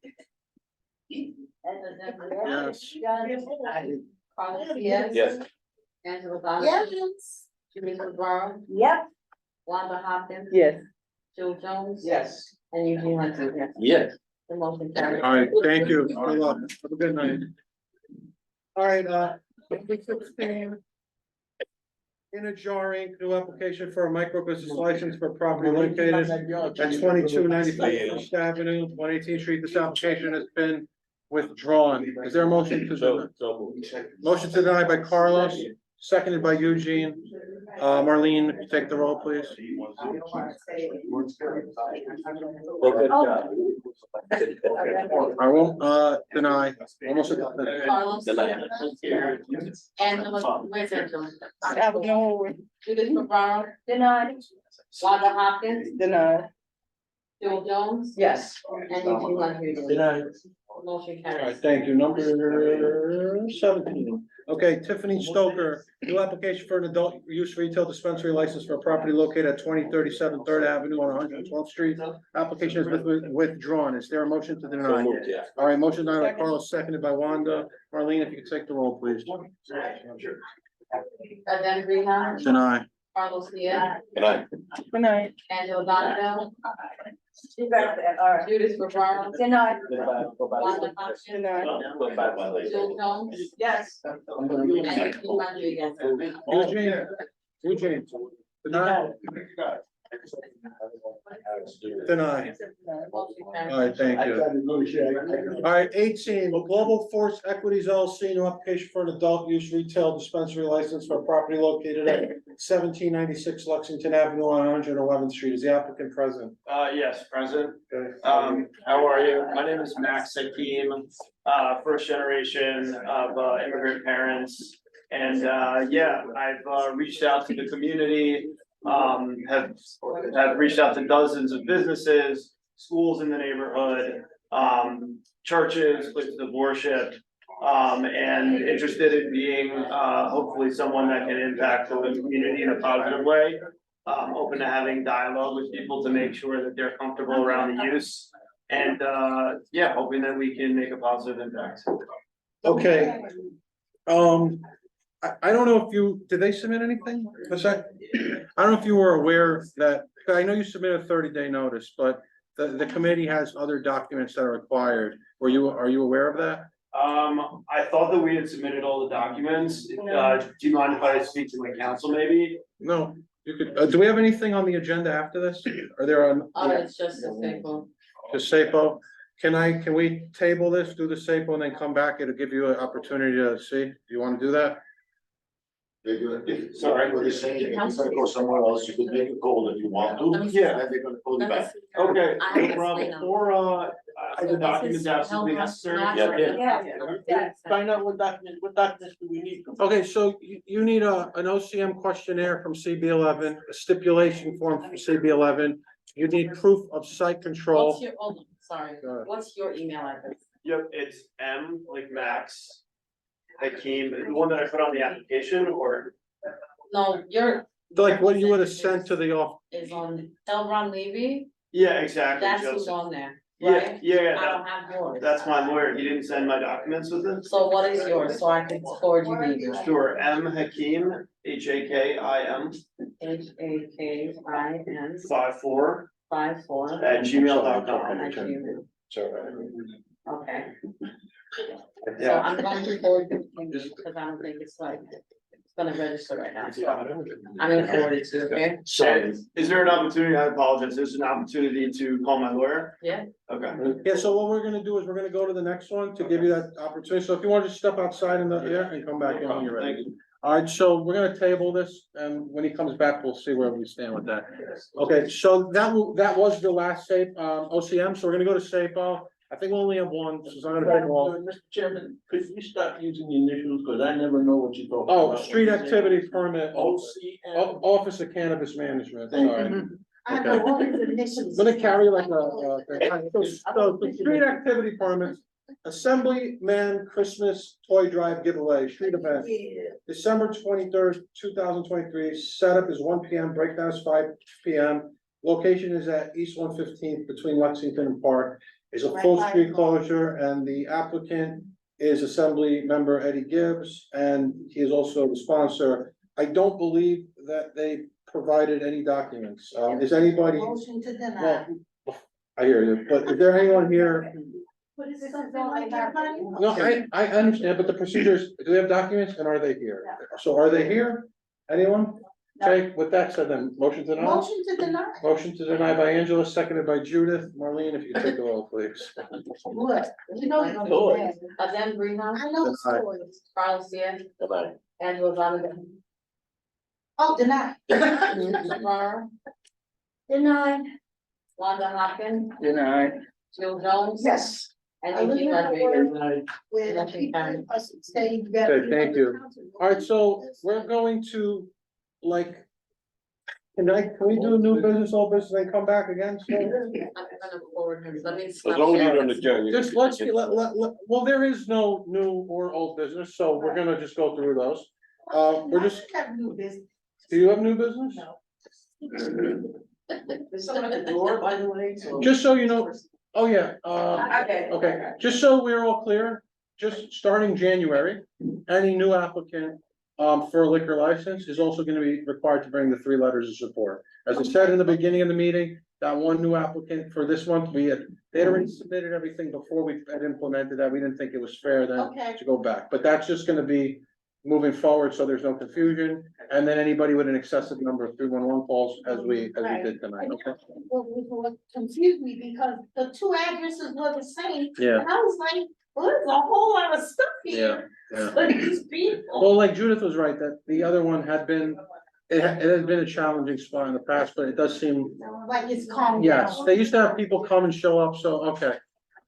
Yes. Carlos Diaz. Yes. Angela Donna. Yes. Jimmy Rivera. Yep. Wanda Hopkins. Yes. Joe Jones. Yes. And Eugene Hunter, yes. Yes. The motion carries. All right, thank you. Good luck. Have a good night. All right, 16. In a jarring new application for a micro business license for property located at 2294 First Avenue, 118th Street. This application has been withdrawn. Is there a motion to deny? Motion to deny by Carlos, seconded by Eugene. Marlene, if you take the roll, please. I won't, deny. Almost. Carlos. Angela, where's Angela? Judith Rivera. Denied. Wanda Hopkins. Denied. Joe Jones. Yes. And Eugene Hunter. Denied. Motion All right, carries. thank you. Number 17. Okay, Tiffany Stoker, New application for an adult use retail dispensary license for a property located at 2037 Third Avenue on 112th Street. Application has been withdrawn. Is there a motion to deny? All right, motion denied by Carlos, seconded by Wanda. Marlene, if you could take the roll, please. Then Rena, Deny. Carlos Diaz, Good night. Good night. Angela Donovan, You got that, all right. Judith Rivera, Good night. Wanda Hopkins, Jill Jones, Yes. and Keith Rodriguez. Eugene. Deny. Deny. All right, thank you. All right, 18, Global Force Equities LLC, new application for an adult use retail dispensary license for a property located at 1796 Lexington Avenue on 111th Street. Is the applicant present? Yes, present. Okay. How are you? My name is Max Hakeem, first generation of immigrant parents. And yeah, I've reached out to the community, have reached out to dozens of businesses, schools in the neighborhood, churches, places of worship, and interested in being hopefully someone that can impact the community in a positive way. Open to having dialogue with people to make sure that they're comfortable around the use. And yeah, hoping that we can make a positive impact. Okay. I don't know if you, did they submit anything? I don't know if you were aware that, I know you submitted a 30-day notice, but the committee has other documents that are required. Are you aware of that? I thought that we had submitted all the documents. Do you mind if I speak to my council maybe? No, you could, do we have anything on the agenda after this? Are there on? It's just a single. Just SAPO? Can we table this, do the SAPO and then come back? It'll give you an opportunity to see. Do you want to do that? Sorry, what he's saying, if you're gonna go somewhere else, you could make a call if you want to. Yeah. Then they're gonna call you back. Okay, no problem. Or, are the documents absolutely necessary? Yeah. Find out what documents do we need. Okay, so you need an OCM questionnaire from CB11, a stipulation form from CB11. You need proof of site control. What's your, hold on, sorry, Go ahead. what's your email address? Yep, it's M like Max. Hakeem, the one that I put on the application or? No, your. Like what you would have sent to the office. Is on L. Ron Levy, Yeah, exactly. that's who's Joseph. on there, Yeah, right? yeah, I don't have yours. that's my lawyer. He didn't send my documents with it. So what is yours, so I can forward you the email? Sure, M Hakeem, Hakim, HAKIN 54 54 at gmail.com. at Gmail. Okay, so Yeah. I'm going to forward it to you because I don't think it's like, it's gonna register right now, so I'm gonna forward it to you, okay? So is there an opportunity? I apologize. There's an opportunity to call my lawyer? Yeah. Okay. Yeah, so what we're gonna do is we're gonna go to the next one to give you that opportunity. So if you want to just step outside in the air and come back in when you're Thank ready. you. All right, so we're gonna table this and when he comes back, we'll see where we stand with that. Okay, so that was the last OCM, so we're gonna go to SAPO. I think we only have one, so I'm gonna pick all. Mr. Chairman, could you stop using the initials, because I never know what you're talking Oh, about. street activity permit, OCM. Office of Cannabis Management, Thank sorry. you. I know all his initials. I'm gonna carry like so the street activity permits, Assemblyman Christmas Toy Drive Giveaway, street event. December 23rd, 2023, setup is 1 PM, breakdown is 5 PM. Location is at East 115th between Lexington and Park. Is a full street closure and the applicant is Assembly Member Eddie Gibbs and he is also the sponsor. I don't believe that they provided any documents. Is anybody? Motion to deny. Well, I hear you, but is there anyone here? But is it something like that, honey? No, I understand, but the procedures, do they have documents and are they here? So are they here? Anyone? Okay, with that said then, motion to deny? Motion to deny. Motion to deny by Angela, seconded by Judith. Marlene, if you could take the roll, please. What? You know you're gonna be mad. Then Rena, I know it's Deny. yours. Carlos Diaz, Angela Donovan, Oh, deny. Rivera, Denied. Wanda Hopkins, Denied. Jill Jones. Yes. And Keith Rodriguez. Where the people are saying that. Okay, thank you. All right, so we're going to, like, can we do new business, old business, and then come back again? So, I'm gonna forward him, let me. As long as you don't adjourn. just let's, well, there is no new or old business, so we're gonna just go through those. we're just, Have new business. do you have new business? No. There's someone at the door, by the way, so. Just so you know, oh yeah, Okay. okay, just so we're all clear, just starting January, any new applicant for a liquor license is also gonna be required to bring the 3 letters of support. As I said in the beginning of the meeting, that one new applicant for this month, they had already submitted everything before we had implemented that. We didn't think it was fair then Okay. to go back, but that's just gonna be moving forward, so there's no confusion. And then anybody with an excessive number of 311 calls as we did tonight, okay? What confused me because the 2 addresses were the same. Yeah. And I was like, well, there's a whole lot of stuff here. Yeah. For these people. Well, like Judith was right, that the other one had been, it has been a challenging spot in the past, but it does seem, Like it's calm down. yes, they used to have people come and show up, so, okay.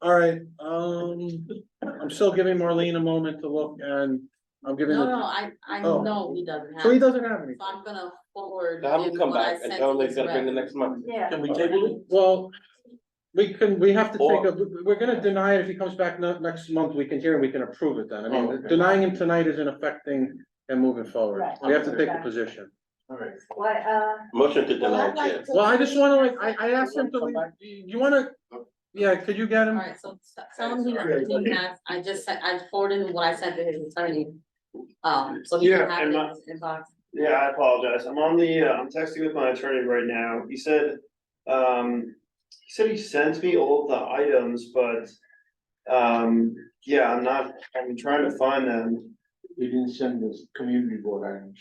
All right, I'm still giving Marlene a moment to look, and I'm giving. I Oh. know he doesn't have. So he doesn't have any. So I'm gonna forward. Have him him come what I back and sent tell him to he's gonna bring the rep. next month. Yeah. Can we table it? Well, we have to take we're gonna deny it. If he comes back next month, we can hear and we can approve it then. I mean, okay. denying him tonight isn't affecting him moving forward. Right. We have to take a position. All right. What, Motion to Well, deny, I'd like Chair. to- Well, I just wanna, like, I asked him to leave. You wanna, yeah, could you get him? Alright, so tell him he has, I just sent, I forwarded him what I sent to his attorney. So he can Yeah, have and it my- in his inbox. Yeah, I apologize. I'm on the, I'm texting with my attorney right now. He said he sent me all of the items, but, yeah, I'm trying to find them. We didn't send this community board items.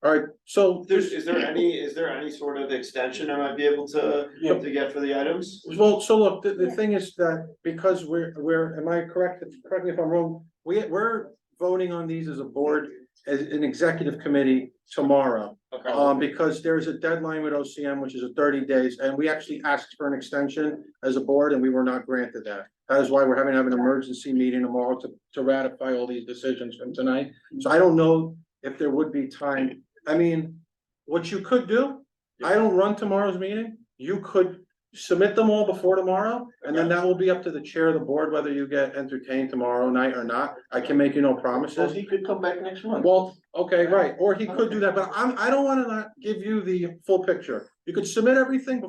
All right, so Is there any sort of extension I might be able to get for the items? well, so look, the thing is that because am I correct? Correct me if I'm wrong, we're voting on these as a board, as an executive committee tomorrow. Okay. Because there's a deadline with OCM, which is a 30 days, and we actually asked for an extension as a board and we were not granted that. That is why we're having to have an emergency meeting tomorrow to ratify all these decisions from tonight. So I don't know if there would be time. I mean, what you could do, I don't run tomorrow's meeting. You could submit them all before tomorrow, and then that will be up to the chair of the board, whether you get entertained tomorrow night or not. I can make you no So promises. he could come back next month. Well, okay, right, or he could do that, but I don't wanna not give you the full picture. You could submit everything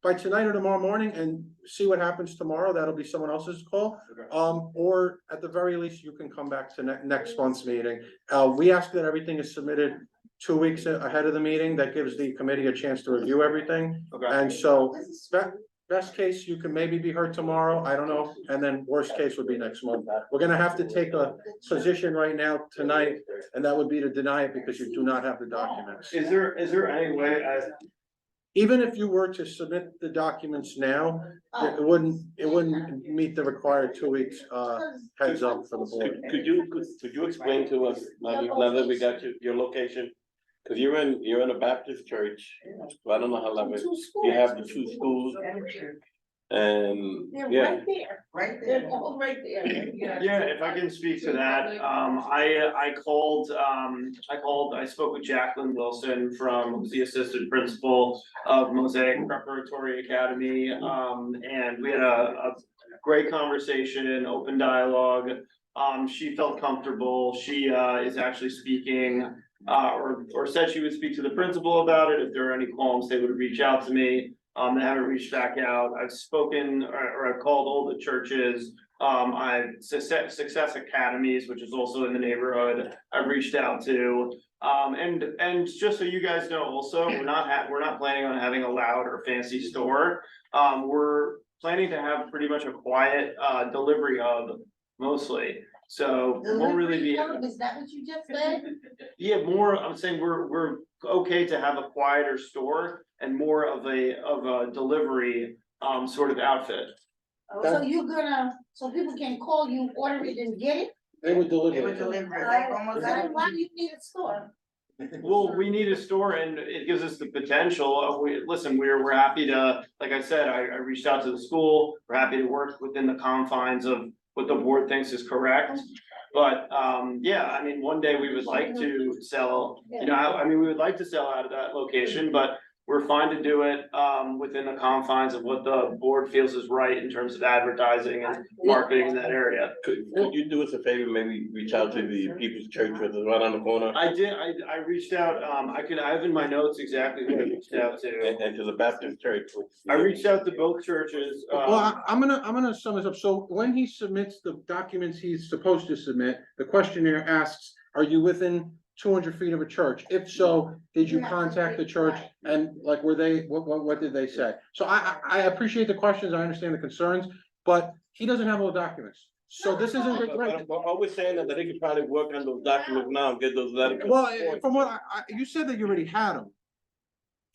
by tonight or tomorrow morning and see what happens tomorrow. That'll be someone else's call. Or at the very least, you can come back to next month's meeting. We ask that everything is submitted 2 weeks ahead of the meeting. That gives the committee a chance to review everything. Okay. And so, best case, you can maybe be heard tomorrow, I don't know, and then worst case would be next month. We're gonna have to take a position right now tonight, and that would be to deny it because you do not have the documents. Is there any way Even if you were to submit the documents now, it wouldn't meet the required 2 weeks, heads up for the board. Could you explain to us, now that we got your location? Cause you're in a Baptist church, I don't know how long, you have the 2 schools. And, They're yeah, right there, right there, they're all right there. Yeah, if I can speak to that, I spoke with Jacqueline Wilson who's the assistant principal of Mosaic Preparatory Academy, and we had a great conversation, open dialogue. She felt comfortable, she is actually speaking, or said she would speak to the principal about it, if there are any qualms, they would reach out to me. They haven't reached back out. I've spoken or I've called all the churches. I've Success Academies, which is also in the neighborhood, I've reached out to. And just so you guys know also, we're not planning on having a loud or fancy store. We're planning to have pretty much a quiet delivery hub mostly. So won't really be. Is that what you just said? Yeah, I'm saying we're okay to have a quieter store and more of a delivery sort of outfit. So people can call you, order it and get it? They would deliver. They would deliver, like almost. Why do you need a store? Well, we need a store and it gives us the potential. We're happy to, like I said, I reached out to the school. We're happy to work within the confines of what the board thinks is correct. But, yeah, I mean, one day we would like to sell, we would like to sell out of that location, but we're fine to do it, within the confines of what the board feels is right in terms of advertising and marketing in that area. Could you do us a favor, maybe reach out to the People's Church, which is right on the corner? I did, I reached out, I have in my notes exactly who I reached out to. And to the Baptist Church. I reached out to both churches. Well, I'm gonna sum this up. So when he submits the documents he's supposed to submit, the questionnaire asks, are you within 200 feet of a church? If so, did you contact the church? And like, were they, what did they say? So I appreciate the questions, I understand the concerns, but he doesn't have all the documents. So this isn't right. But are we saying that they could probably work on those documents now and get those letters? Well, from what you said that you already had them.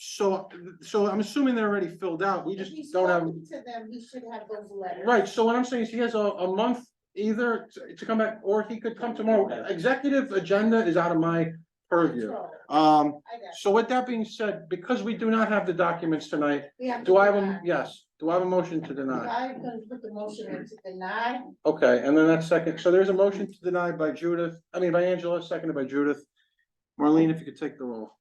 So I'm assuming they're already filled out. We just don't have. To them, he should have those letters. Right, so what I'm saying is he has a month either to come back, or he could come tomorrow. Executive agenda is out of my purview. So with that being said, because we do not have the documents tonight, do I have a, yes, do I have a motion to deny? I'm gonna put the motion in to deny. Okay, and then that's second, so there's a motion to deny by by Angela, seconded by Judith. Marlene, if you could take the roll.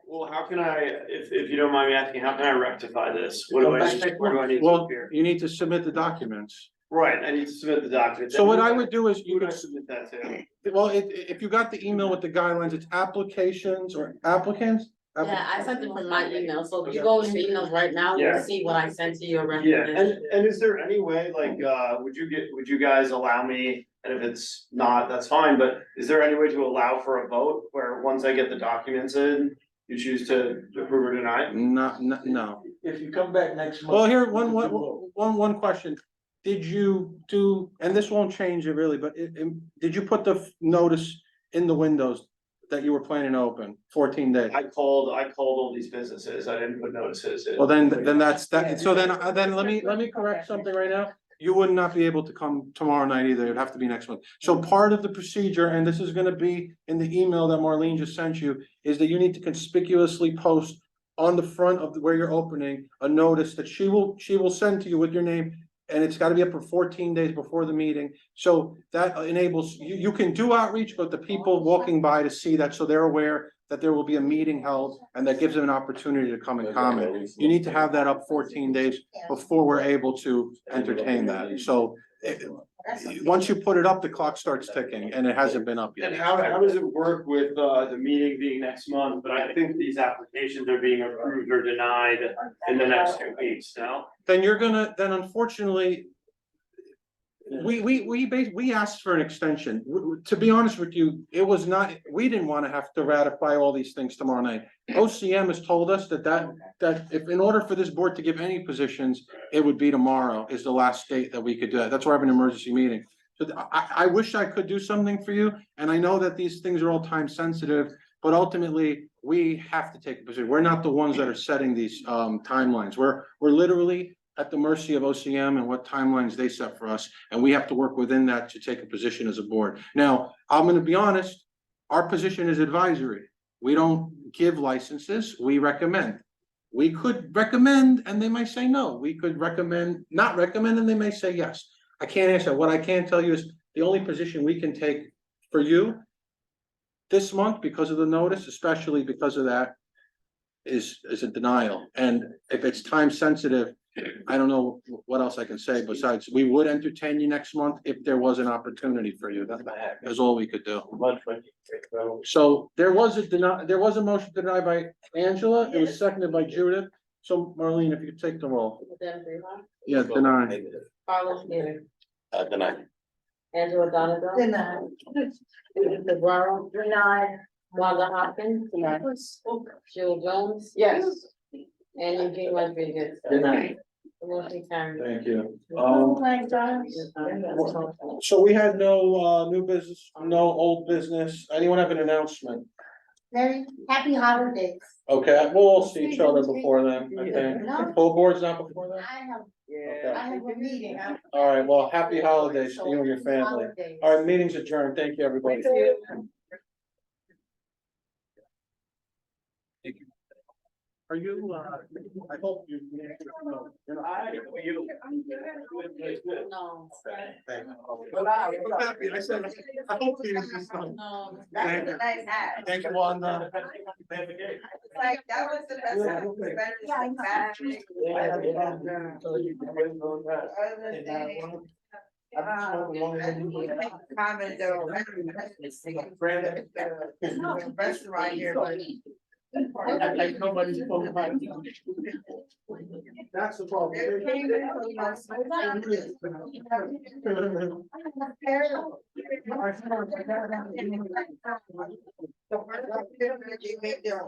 Well, how can I, if you don't mind me asking, how can I rectify this? What do I, where do I need to Well, appear? you need to submit the documents. Right, I need to submit the document. So what I would do is you Who do I could, submit that to? well, if you got the email with the guidelines, it's applications or applicants? Yeah, I sent it from my email, so if you go in your emails right now, Yeah. you'll see what I sent to your Yeah, representative. and is there any way, like, would you guys allow me, and if it's not, that's fine, but is there any way to allow for a vote where once I get the documents in, you choose to approve or deny? No. If you come back next month. Well, here, one question. Did you do, and this won't change it really, but did you put the notice in the windows that you were planning to open 14 days? I called all these businesses, I didn't put notices in. Well, then that's that. So then let me correct something right now. You would not be able to come tomorrow night either. It'd have to be next month. So part of the procedure, and this is gonna be in the email that Marlene just sent you, is that you need to conspicuously post on the front of where you're opening a notice that she will send to you with your name. And it's gotta be up for 14 days before the meeting. So that enables, you can do outreach, but the people walking by to see that, so they're aware that there will be a meeting held, and that gives them an opportunity to come and comment. You need to have that up 14 days before we're able to entertain that. So once you put it up, the clock starts ticking, and it hasn't been up And yet. how does it work with, the meeting being next month, but I think these applications are being approved or denied in the next 2 weeks, no? Then then unfortunately, we asked for an extension. To be honest with you, it was not, we didn't want to have to ratify all these things tomorrow night. OCM has told us that if, in order for this board to give any positions, it would be tomorrow is the last date that we could do that. That's why I have an emergency meeting. So I wish I could do something for you, and I know that these things are all time sensitive, but ultimately, we have to take a position. We're not the ones that are setting these timelines. We're literally at the mercy of OCM and what timelines they set for us, and we have to work within that to take a position as a board. Now, I'm gonna be honest, our position is advisory. We don't give licenses, we recommend. We could recommend and they might say no. We could recommend, not recommend, and they may say yes. I can't answer. What I can tell you is the only position we can take for you this month, because of the notice, especially because of that, is a denial. And if it's time sensitive, I don't know what else I can say besides, we would entertain you next month if there was an opportunity for you. That's all we could do. So there was a motion to deny by Angela. It was seconded by Judith. So Marlene, if you could take the roll. Yeah, deny. Carlos Newman, Deny. Angela Donovan. Deny. Judith LeBron, Denied. Wanda Hopkins. Jill Jones. Yes. And Eugene Rodriguez. Denied. The motion carried. Thank you. Oh my gosh. So we had no new business, no old business. Anyone have an announcement? Very happy holidays. Okay, we'll all see each other before then, I think. No. Full board's not before then? I have a meeting. All right, well, happy holidays to you and your family. All right, meeting's adjourned. Thank you, everybody. Are you, I hope you. No. Thank you. Wow. I'm happy. I said, I hope you use this one. No. Thank you. Nice hat. Thank you, Wanda. Like, that was the best. Yeah. Better than battery. Other thing. Comment though. The restaurant here, but. Like nobody's spoken about it. That's the problem. They're catering for, you know, so- The first opportunity they make their